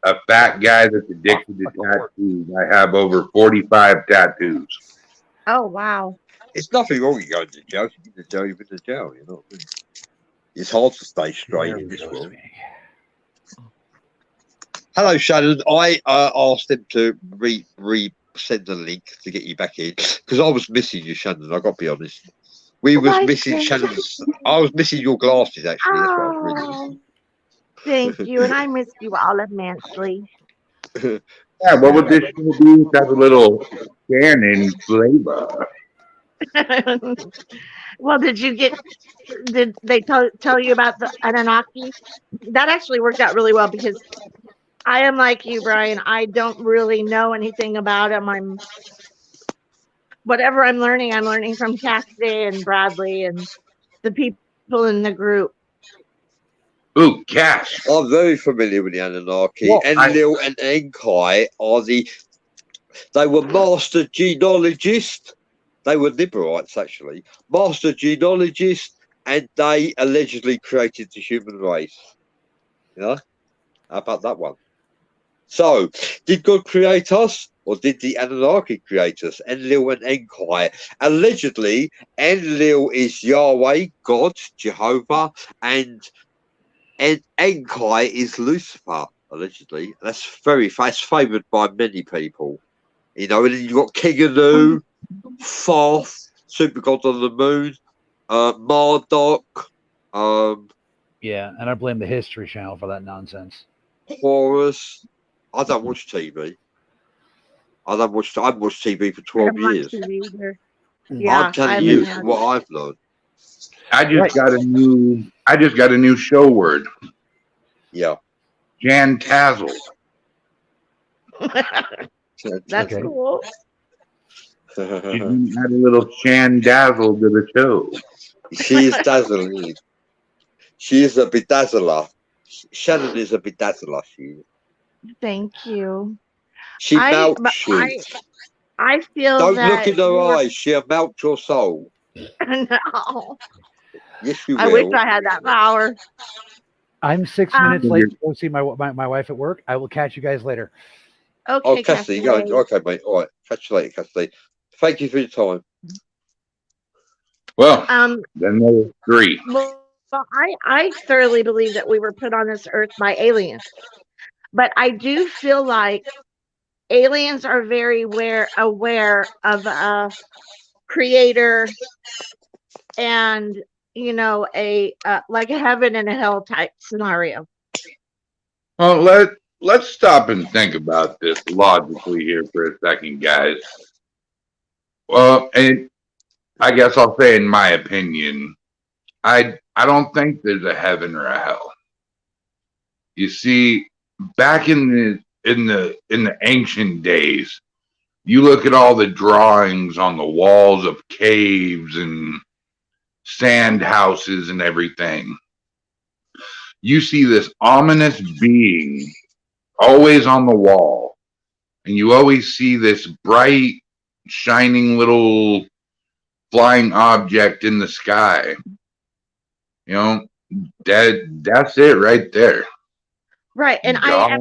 a fat guy that's addicted to tattoos. I have over 45 tattoos. Oh, wow. It's nothing wrong with going to jail. If you've been to jail, you've been to jail. You know what I mean? It's hard to stay straight in this world. Hello, Shannon. I asked him to send the link to get you back in because I was missing you, Shannon. I got to be honest. We was missing Shannon's. I was missing your glasses actually. That's what I was really missing. Thank you, and I miss you all immensely. Yeah, what would this show be? Have a little Shannon flavor. Well, did they tell you about the Anunnaki? That actually worked out really well because I am like you, Brian. I don't really know anything about them. Whatever I'm learning from Cassidy and Bradley and the people in the group. Ooh, Cash. I'm very familiar with the Anunnaki. Well, Enlil and Enkai they were master genealogists. They were Liberites, actually. Master genealogists, and they allegedly created the human race. You know? How about that one? So, did God create us, or did the Anunnaki create us? Enlil and Enkai. Allegedly, Enlil is Yahweh, God, Jehovah, and Enkai is Lucifer, allegedly. That's favoured by many people. You know, and then you've got King Anu, Thoth, Super God on the Moon, Marduk, Yeah, and I blame the History Channel for that nonsense. Horus. I don't watch TV. I've watched TV for 12 years. Yeah, I'm telling you what I've learned. I just got a new show word. Yeah. Jantazzle. That's Okay. cool. She's gonna add a little shandazzle to the show. She is dazzling. She is a bedazzler. Shannon is a bedazzler. Thank you. She melts you. I feel Don't that look in her eyes. She'll melt your soul. No. Yes, you will. I wish I had that power. I'm 6 minutes late to go see my wife at work. I will catch you guys later. Okay, Oh, Cassidy, go. Okay, mate. All right. Catch you later, Cassidy. Thank you for your time. Well, then there were 3. Well, I thoroughly believe that we were put on this earth by aliens. But I do feel like aliens are very aware of a creator and, you know, like a heaven and a hell type scenario. Well, let's stop and think about this logically here for a second, guys. Well, and I guess I'll say, in my opinion, I don't think there's a heaven or a hell. You see, back in the ancient days, you look at all the drawings on the walls of caves and sand houses and everything. You see this ominous being always on the wall, and you always see this bright, shining little flying object in the sky. You know, that's it right there. Right, and God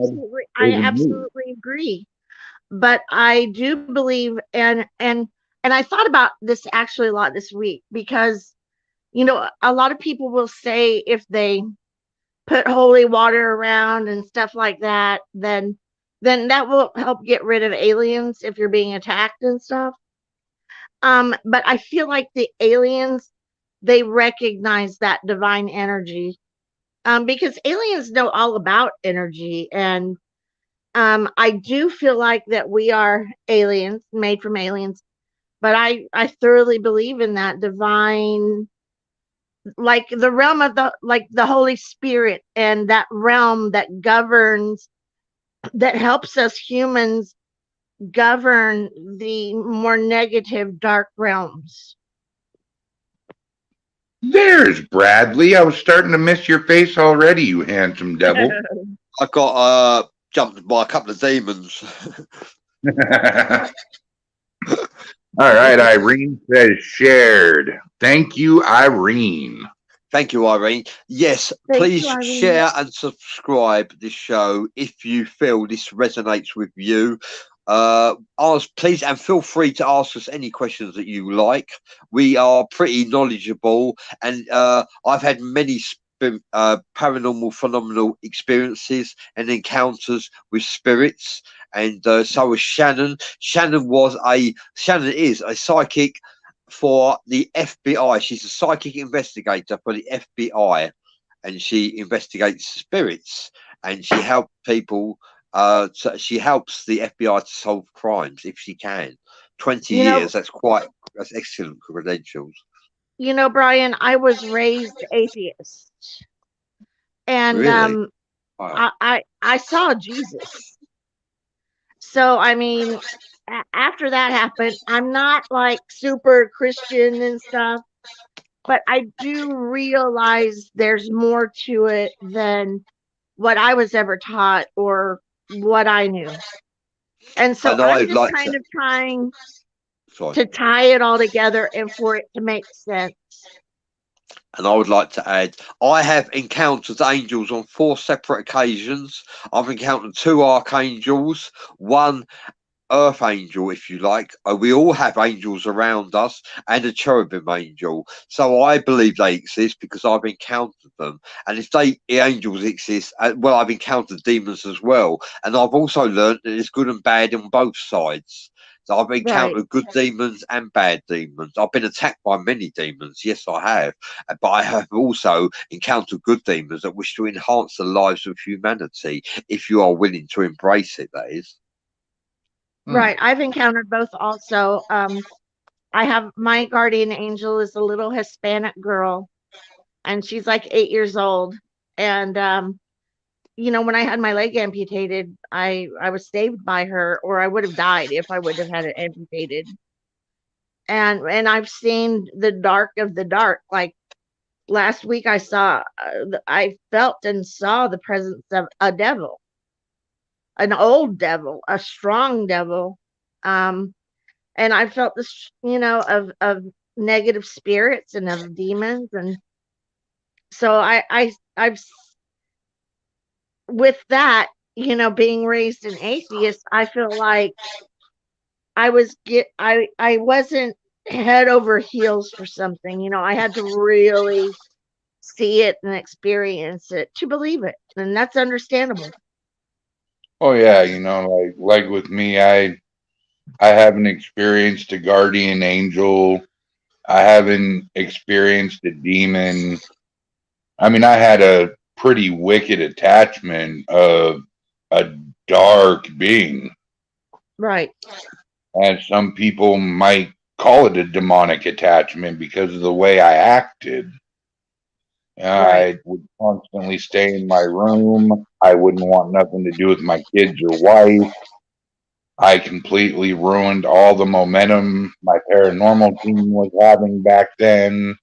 I absolutely agree. But I do believe, and I thought about this actually a lot this week, because, you know, a lot of people will say if they put holy water around and stuff like that, then that will help get rid of aliens if you're being attacked and stuff. But I feel like the aliens, they recognize that divine energy, because aliens know all about energy. And I do feel like that we are aliens, made from aliens, but I thoroughly believe in that divine, like the realm of the Holy Spirit, and that realm that governs, that helps us humans govern the more negative, dark realms. There's Bradley. I was starting to miss your face already, you handsome devil. I got jumped by a couple of demons. All right, Irene says shared. Thank you, Irene. Thank you, Irene. Yes, please share and subscribe this show if you feel this resonates with you. Please, and feel free to ask us any questions that you like. We are pretty knowledgeable, and I've had many paranormal phenomenal experiences and encounters with spirits, and so was Shannon. Shannon is a psychic for the FBI. She's a psychic investigator for the FBI, and she investigates spirits, and she helps people. So she helps the FBI to solve crimes if she can. 20 years. That's excellent credentials. You know, Brian, I was raised atheist, and Really? I saw Jesus. So I mean, after that happened, I'm not like super Christian and stuff, but I do realize there's more to it than what I was ever taught or what I knew. And so And I'm I'd just like kind to. of trying Sorry. to tie it all together and for it to make sense. And I would like to add, I have encountered angels on 4 separate occasions. I've encountered 2 archangels, 1 earth angel, if you like. We all have angels around us, and a cherubim angel. So I believe they exist because I've encountered them. And if angels exist, well, I've encountered demons as well. And I've also learned that there's good and bad on both sides. So I've Right. encountered good demons and bad demons. I've been attacked by many demons. Yes, I have. But I have also encountered good demons that wish to enhance the lives of humanity, if you are willing to embrace it, that is. Right. I've encountered both also. I have my guardian angel is a little Hispanic girl, and she's like 8 years old. And you know, when I had my leg amputated, I was saved by her, or I would have died if I would have had it amputated. And I've seen the dark of the dark. Like last week, I felt and saw the presence of a devil, an old devil, a strong devil. And I felt this, you know, of negative spirits and of demons. And so I've with that, you know, being raised an atheist, I feel like I wasn't head over heels for something. You know, I had to really see it and experience it to believe it, and that's understandable. Oh yeah, you know, like with me, I haven't experienced a guardian angel. I haven't experienced a demon. I mean, I had a pretty wicked attachment of a dark being, Right. and some people might call it a demonic attachment because of the way I acted. Right. I would constantly stay in my room. I wouldn't want nothing to do with my kids or wife. I completely ruined all the momentum my paranormal team was having back then.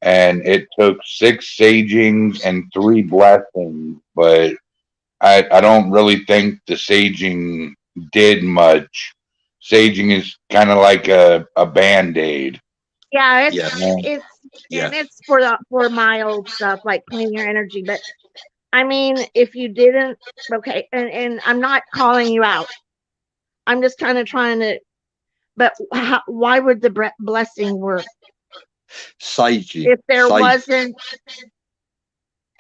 And it took 6 sagings and 3 blessings, but I don't really think the saging did much. Saging is kind of like a band-aid. Yeah, it's Yes. it's Yes. and it's for mild stuff like clean your energy. But I mean, if you didn't, okay, and I'm not calling you out. I'm just kind of trying to. But why would the blessing work Saging. if there wasn't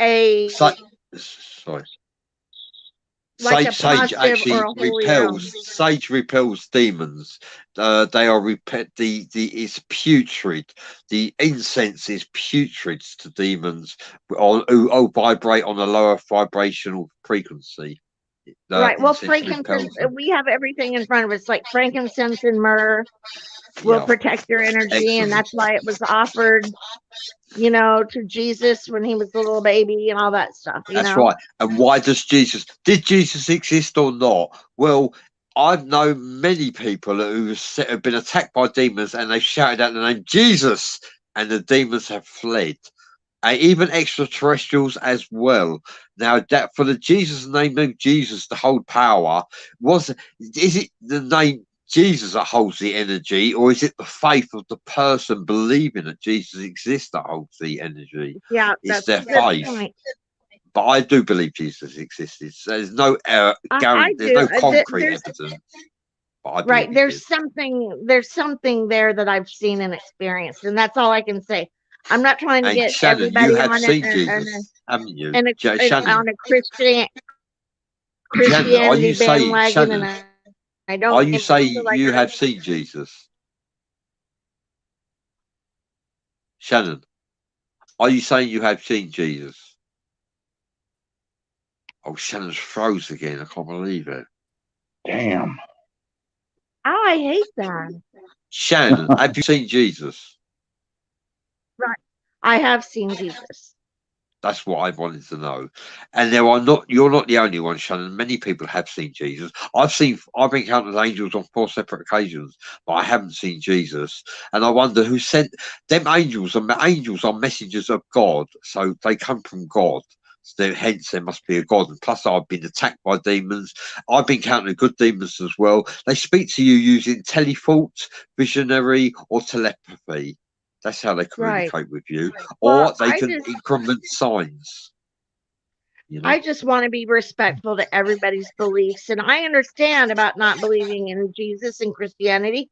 a Sorry. like a Sage positive actually or a holy realm? repels. Sage repels demons. They are it's putrid. The incense is putrid to demons who vibrate on a lower vibrational frequency. Right. Well, Incense repels frankincense. them. We have everything in front of us, like frankincense and myrrh will Yeah. protect your energy, and Excellent. that's why it was offered, you know, to Jesus when he was a little baby and all that stuff. You That's know. right. And why did Jesus exist or not? Well, I've known many people who have been attacked by demons and they've shouted out the name Jesus and the demons have fled. And even extraterrestrials as well. Now, that for the Jesus name of Jesus to hold power, is it the name Jesus that holds the energy, or is it the faith of the person believing that Jesus exists that holds the energy? Yeah, It's that's their a good faith. point. But I do believe Jesus existed. So there's no I there's do. no concrete There's evidence. But I right. believe he There's something there that I've seen and experienced, and that's all I can say. I'm not trying to did. And get Shannon, you everybody have on seen it Jesus, haven't you? and Shannon, on a Shannon, are Christianity you saying bandwagon, and Shannon? I Are don't you feel saying like you have seen Jesus? Shannon, are you saying you have seen Jesus? Oh, Shannon's froze again. I can't believe it. Damn. Oh, I hate that. Shannon, have you seen Jesus? Right. I have seen Jesus. That's what I wanted to know. And you're not the only one, Shannon. Many people have seen Jesus. I've encountered angels on 4 separate occasions, but I haven't seen Jesus. And I wonder who sent them. Angels are messengers of God, so they come from God. So hence there must be a God. And plus, I've been attacked by demons. I've been encountering good demons as well. They speak to you using telethought, visionary, or telepathy. That's how they communicate with you, Well, or they can increment signs. You know? I just want to be respectful to everybody's beliefs, and I understand about not believing in Jesus and Christianity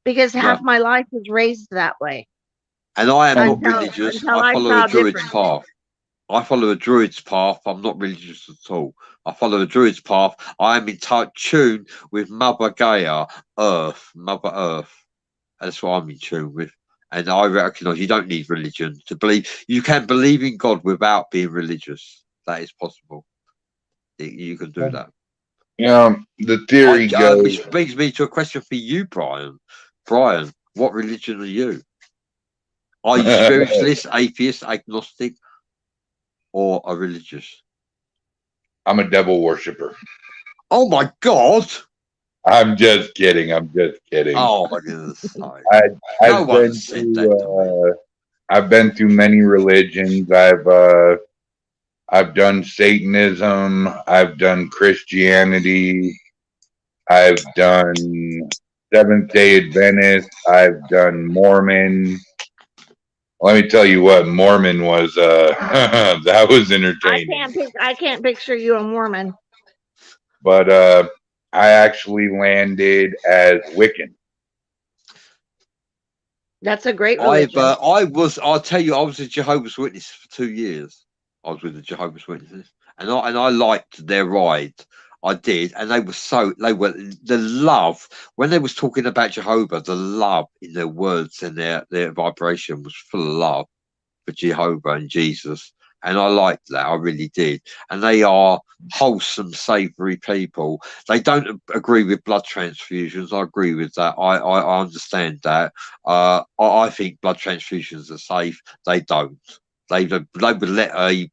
because half my life was raised that way. And I am not religious. I follow a druid's path. I follow a druid's path. I'm not religious at all. I follow a druid's path. I am in tune with Mother Gaia, Mother Earth. That's what I'm in tune with. And I recognise you don't need religion to believe. You can believe in God without being religious. That is possible. You can do that. The theory goes... Which brings me to a question for you, Brian. Brian, what religion are you? Are you spiritualist, atheist, agnostic, or a religious? I'm a devil worshipper. Oh, my God. I'm just kidding. Oh my goodness! I've been through many religions. I've done Satanism. I've done Christianity. I've done Seventh-day Adventist. I've done Mormon. Let me tell you what Mormon was. That was entertaining. I can't picture you a Mormon. But I actually landed as Wiccan. That's a great religion. I'll tell you, I was a Jehovah's Witness for 2 years. I was with the Jehovah's Witnesses, and I liked their ride. I did, and they were the love when they was talking about Jehovah. The love in their words and their vibration was full of love for Jehovah and Jesus. And I liked that. I really did. And they are wholesome, savoury people. They don't agree with blood transfusions. I agree with that. I understand that. I think blood transfusions are safe. They don't. They would let a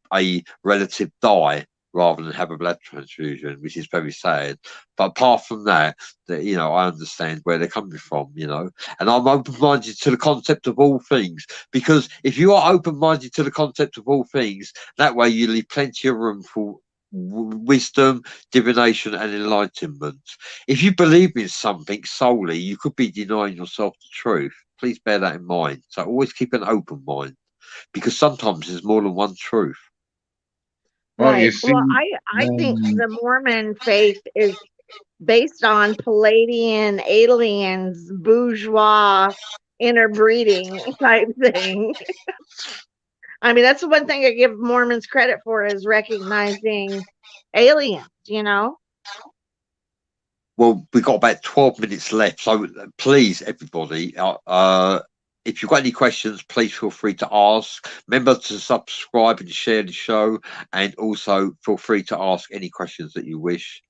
relative die rather than have a blood transfusion, which is very sad. But apart from that, I understand where they're coming from, and I'm open-minded to the concept of all things, because if you are open-minded to the concept of all things, that way you leave plenty of room for wisdom, divination, and enlightenment. If you believe in something solely, you could be denying yourself the truth. Please bear that in mind. So always keep an open mind, because sometimes there's more than one truth. Right. Well, I think the Mormon faith is based on Palladian aliens, bourgeois interbreeding type thing. I mean, that's the one thing I give Mormons credit for, is recognizing aliens, Well, we've got about 12 minutes left. So please, everybody, if you've got any questions, please feel free to ask. Remember to subscribe and share the show, and also feel free to ask any questions that you wish.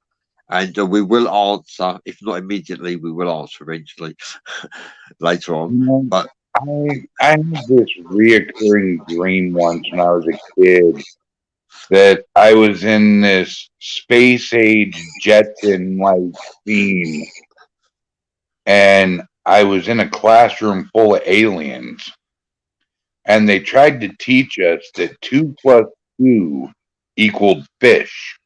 And we will answer, if not immediately, we will answer eventually later on. But I had this reoccurring dream once when I was a kid that I was in this space age Jetson-like theme, and I was in a classroom full of aliens, and they tried to teach us that 2 + 2 equaled fish.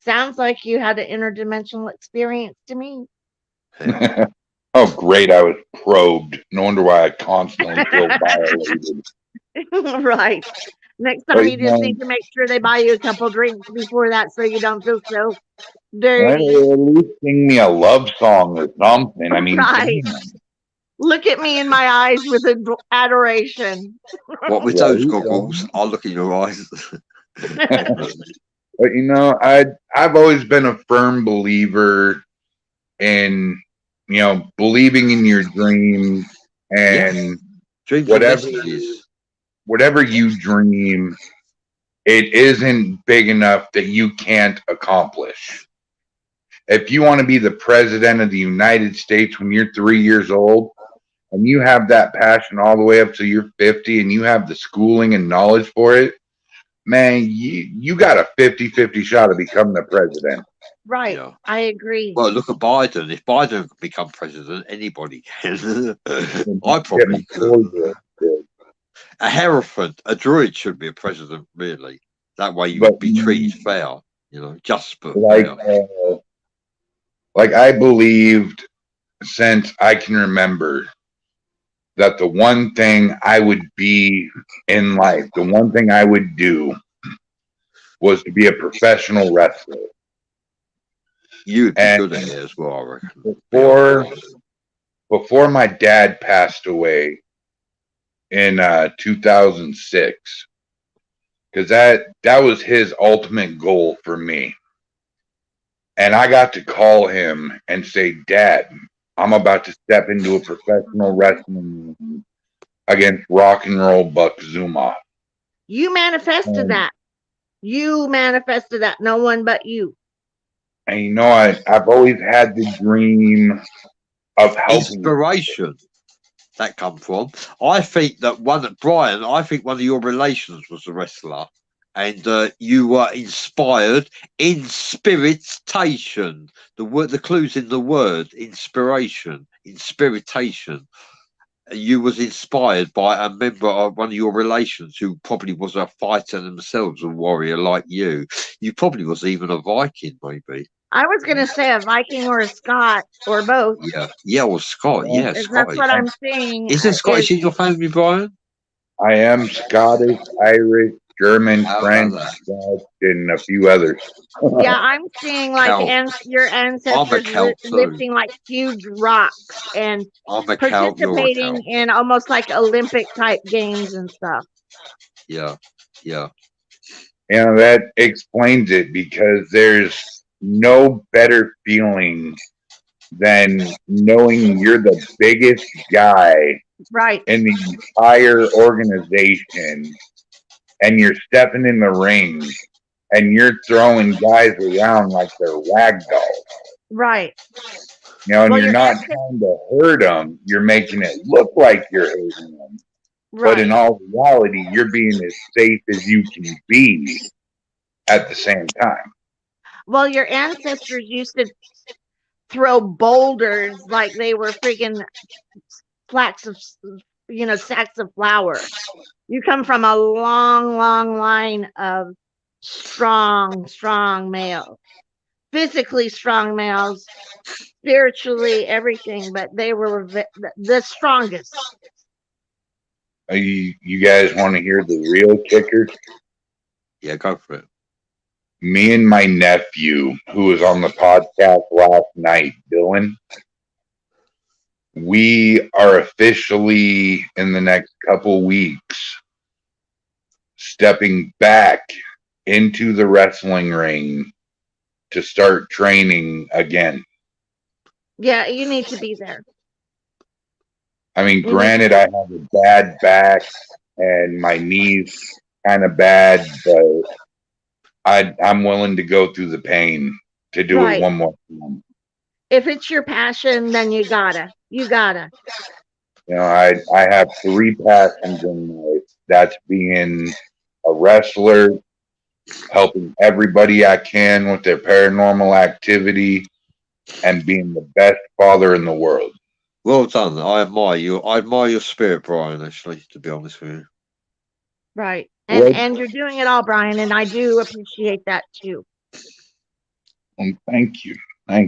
Sounds like you had an interdimensional experience to me. Oh, great. I was probed. No wonder why I constantly feel violated. Right. Next time you just need to make sure they buy you a couple drinks before that, so you don't feel so dirty. At least sing me a love song or something. I mean, right. Look at me in my eyes with adoration. What with those goggles? I'll look in your eyes. But I've always been a firm believer in, believing in your dreams, and whatever you dream, it isn't big enough that you can't accomplish. If you want to be the president of the United States when you're 3 years old, and you have that passion all the way up to you're 50 and you have the schooling and knowledge for it, man, you got a 50-50 shot of becoming the president. Right. Yeah. I agree. Well, look at Biden. If Biden could become president, anybody can. I probably could. A hierophant, a druid should be a president, really. That way you would be treated fair, just but fair. Like I believed since I can remember that the one thing I would be in life, the one thing I would do was to be a professional wrestler. You'd be And good at it as well, I reckon. Before my dad passed away in 2006, because that was his ultimate goal for me. And I got to call him and say, Dad, I'm about to step into a professional wrestling ring against Rock and Roll Buck Zuma. You manifested that. You manifested that. No one but you. And I've always had the dream of helping. Inspiration that come from. I think that Brian, I think one of your relations was a wrestler. And you were inspired, inspiritation. The clue's in the word, inspiration, inspiritation. You was inspired by a member of one of your relations who probably was a fighter themselves, a warrior like you. You probably was even a Viking, maybe. I was going to say a Viking or a Scot or both. Yeah, or Scott. Yeah, That's Scottish. what I'm saying. Is there Scottish in your family, Brian? I am Scottish, Irish, German, French, Dutch, and a few others. Yeah, I'm seeing like your ancestors lifting like huge rocks and participating in almost like Olympic type games and stuff. Yeah. And that explains it, because there's no better feeling than knowing you're the biggest guy in the entire organization, and you're stepping in the ring and you're throwing guys around like they're rag dolls. Right. And you're not trying to hurt them. You're making it look like you're hurting them. Right. But in all reality, you're being as safe as you can be at the same time. Well, your ancestors used to throw boulders like they were freaking sacks of flour. You come from a long, long line of strong males, physically strong males, spiritually everything, but they were the strongest. You guys want to hear the real kicker? Yeah, go for it. Me and my nephew, who was on the podcast last night, Dylan, we are officially in the next couple weeks stepping back into the wrestling ring to start training again. Yeah, you need to be there. I mean, granted, I have a bad back and my knee's kind of bad, but I'm willing to go through the pain to do it one more time. If it's your passion, then you gotta. I have 3 passions in life. That's being a wrestler, helping everybody I can with their paranormal activity, and being the best father in the world. Well done. I admire you. I admire your spirit, Brian, actually, to be honest with you. Right. And you're doing it all, Brian, and I do appreciate that too. Thank you. Yeah.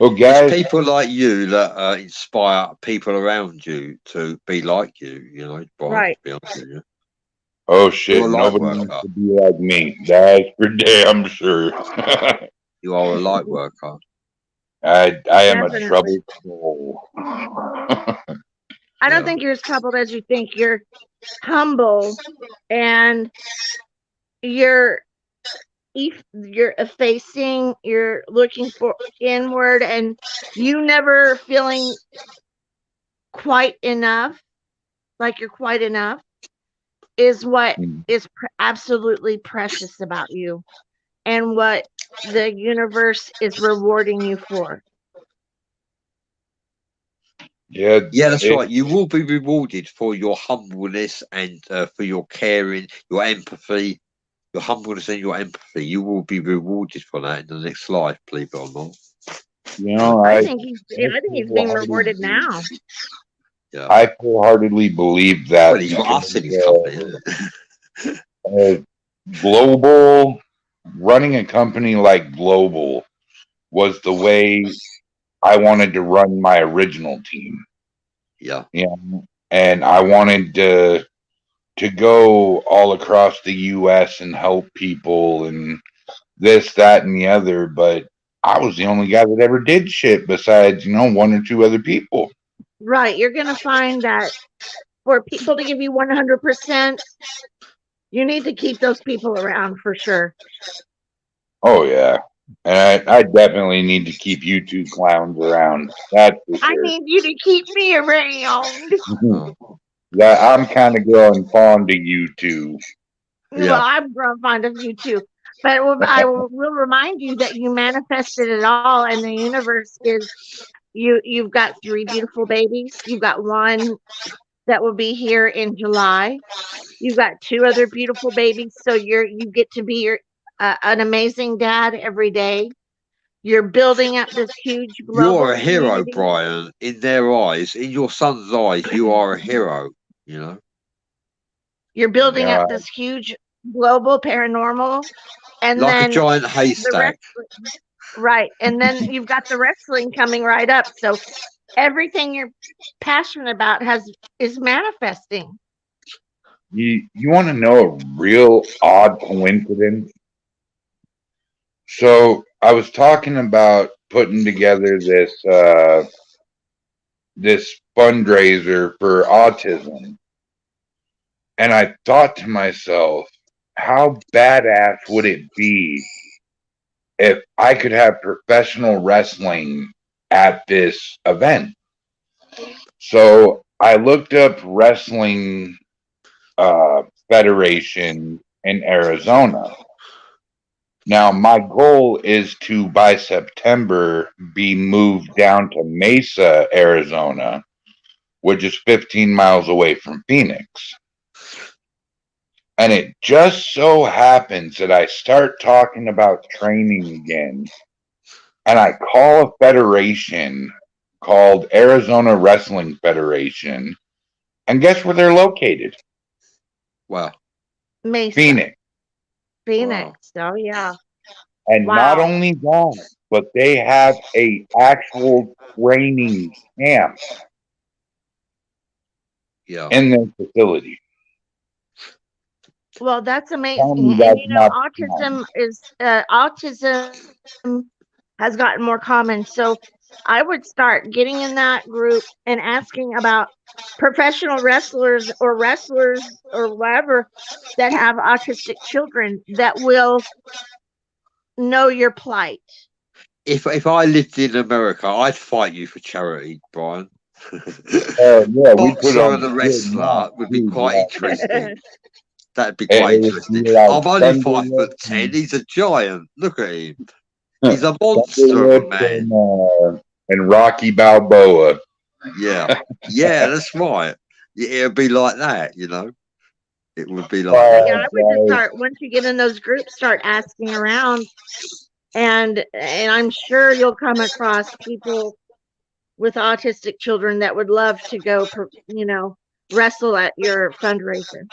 Well, guys, it's people like you that inspire people around you to be like you, Brian, right. To be honest with you. Oh shit, nobody wants to be like me. That's for damn sure. You are a light worker. I am a troubled soul. I don't think you're as troubled as you think. You're humble, and you're effacing, you're looking for inward, and you never feeling quite enough, like you're quite enough, is what is absolutely precious about you, and what the universe is rewarding you for. Yeah, Yeah, that's right. You will be rewarded for your humbleness and for your caring, your empathy, your humbleness and your empathy. You will be rewarded for that in the next life, believe it or not. you know, I think he's being rewarded now. Yeah. I wholeheartedly believe that. Well, he's got us in his company, isn't it? Global running a company like Global was the way I wanted to run my original team. Yeah. You know, and I wanted to go all across the U.S. and help people and this, that, and the other. But I was the only guy that ever did shit besides, one or two other people. Right. You're going to find that for people to give you 100%, you need to keep those people around for sure. Oh, yeah. And I definitely need to keep you two clowns around. That's for I sure. need you to keep me around. That I'm kind of growing fond of you two. Yeah. Well, I'm growing fond of you too. But I will remind you that you manifested it all, and the universe is you've got 3 beautiful babies. You've got one that will be here in July. You've got 2 other beautiful babies, so you get to be an amazing dad every day. You're building up this huge global You're a hero, community. Brian. In their eyes, in your son's eyes, you are a hero. You know. You're building Yeah. up this huge global paranormal, and Like then a giant the haystack. right, and then you've got the wrestling coming right up. So everything you're passionate about is manifesting. You want to know a real odd coincidence? So I was talking about putting together this fundraiser for autism, and I thought to myself, how badass would it be if I could have professional wrestling at this event? So I looked up wrestling federation in Arizona. Now, my goal is to, by September, be moved down to Mesa, Arizona, which is 15 miles away from Phoenix. And it just so happens that I start talking about training again, and I call a federation called Arizona Wrestling Federation, and guess where they're located? Wow. Mesa, Phoenix. Phoenix. Oh yeah. And not Wow. only that, but they have a actual training camp Yeah. in their facility. Well, that's Tell amazing. me And that's not autism has gotten more common. So I would start getting in that group and asking about professional wrestlers or whatever that have autistic children that will know your plight. If I lived in America, I'd fight you for charity, Brian. yeah, we put Boxer on and a a good wrestler match, would be too, quite yeah. interesting. That'd be It quite would interesting. be like I'm only Thunderlips 5'10". He's a giant. Look at him. He's a and, monster of a man. and Rocky Balboa. Yeah. Yeah, that's right. It'd be like that, you know. It would be like But that. yeah, I would just start once you get in those groups, start asking around, and I'm sure you'll come across people with autistic children that would love to go, wrestle at your fundraiser.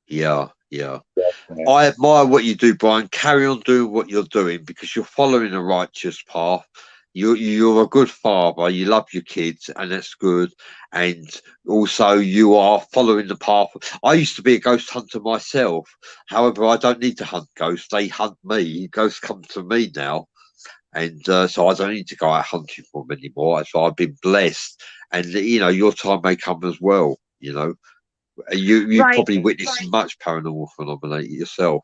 Yeah, yeah. I admire what you do, Brian. Carry on doing what you're doing because you're following a righteous path. You're a good father. You love your kids, and that's good. And also, you are following the path. I used to be a ghost hunter myself. However, I don't need to hunt ghosts. They hunt me. Ghosts come to me now. And so I don't need to go out hunting for them anymore. So I've been blessed. And, you know, your time may come as well, you know. You've Right. probably witnessed much paranormal phenomena yourself.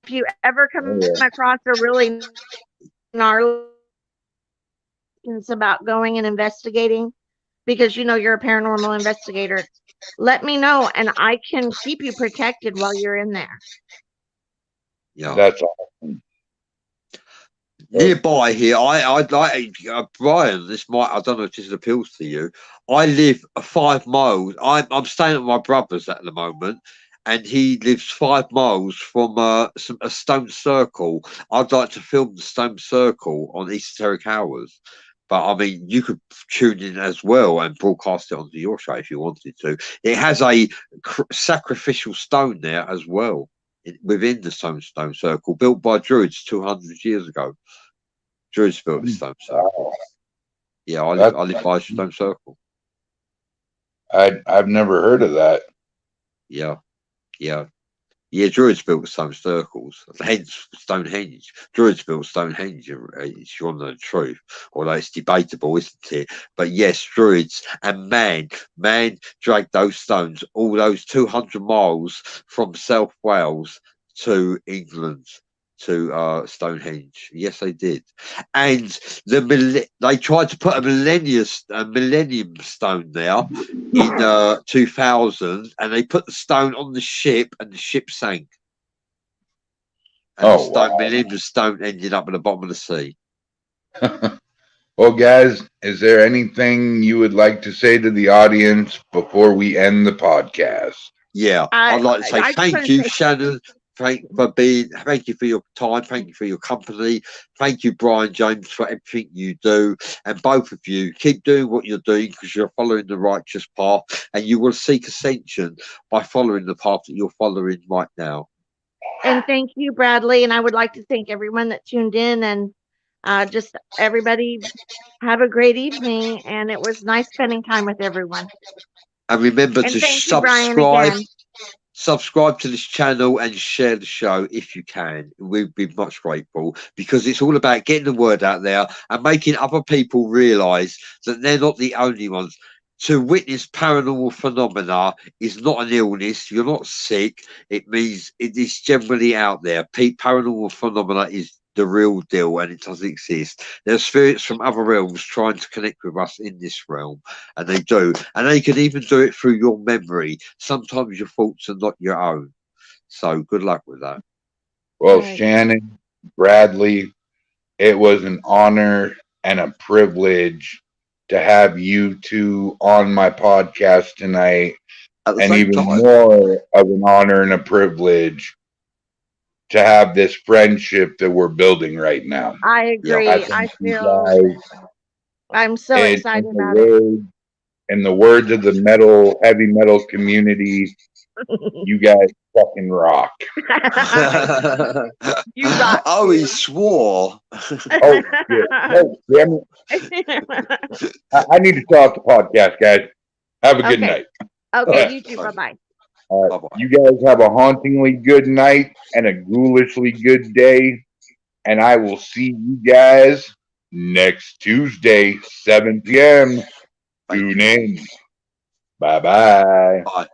If you ever come across a really gnarly it's about going and investigating, because you're a paranormal investigator, let me know and I can keep you protected while you're in there. Yeah. That's awesome. nearby here, I'd like Brian. I don't know if this appeals to you. I live 5 miles. I'm staying at my brother's at the moment, and he lives 5 miles from a stone circle. I'd like to film the stone circle on Esoteric Hours. But I mean, you could tune in as well and broadcast it onto your show if you wanted to. It has a sacrificial stone there as well within the stone circle, built by Druids 200 years ago. Druids built the stone circle. Yeah, I live by a stone circle. I've never heard of that. Yeah. Druids built stone circles, hence Stonehenge. Druids built Stonehenge, if you want to know the truth, although it's debatable, isn't it? But yes, Druids and man dragged those stones all those 200 miles from South Wales to England, to Stonehenge. Yes, they did. And they tried to put a millennium stone there in 2000, and they put the stone on the ship, and the ship sank. And millennium stone ended up at the bottom of the sea. Well, guys, is there anything you would like to say to the audience before we end the podcast? Yeah, I'd like to say thank you, Shannon. Thank you for your time. Thank you for your company. Thank you, Brian James, for everything you do. And both of you, keep doing what you're doing, because you're following the righteous path, and you will seek ascension by following the path that you're following right now. And thank you, Bradley. And I would like to thank everyone that tuned in, and just everybody have a great evening. And it was nice spending time with everyone. And remember to subscribe. Subscribe to this channel and share the show if you can. We'd be much grateful, because it's all about getting the word out there and making other people realize that they're not the only ones. To witness paranormal phenomena is not an illness. You're not sick. It means it is generally out there. Paranormal phenomena is the real deal, and it does exist. There are spirits from other realms trying to connect with us in this realm, and they do. And they can even do it through your memory. Sometimes your thoughts are not your own. So good luck with that. Well, right. Shannon, Bradley, it was an honor and a privilege to have you two on my podcast tonight, and even more of an honor and a privilege to have this friendship that we're building right now. I agree. I'm so excited about it. In the words of the heavy metal community, you guys fucking rock. You rock. Oh, he swore. Oh, damn it. I need to start the podcast, guys. Have a good night. Okay, you too. Bye-bye. You guys have a hauntingly good night and a ghoulishly good day. And I will see you guys next Tuesday, 7 p.m. Tune in. Bye-bye. Bye.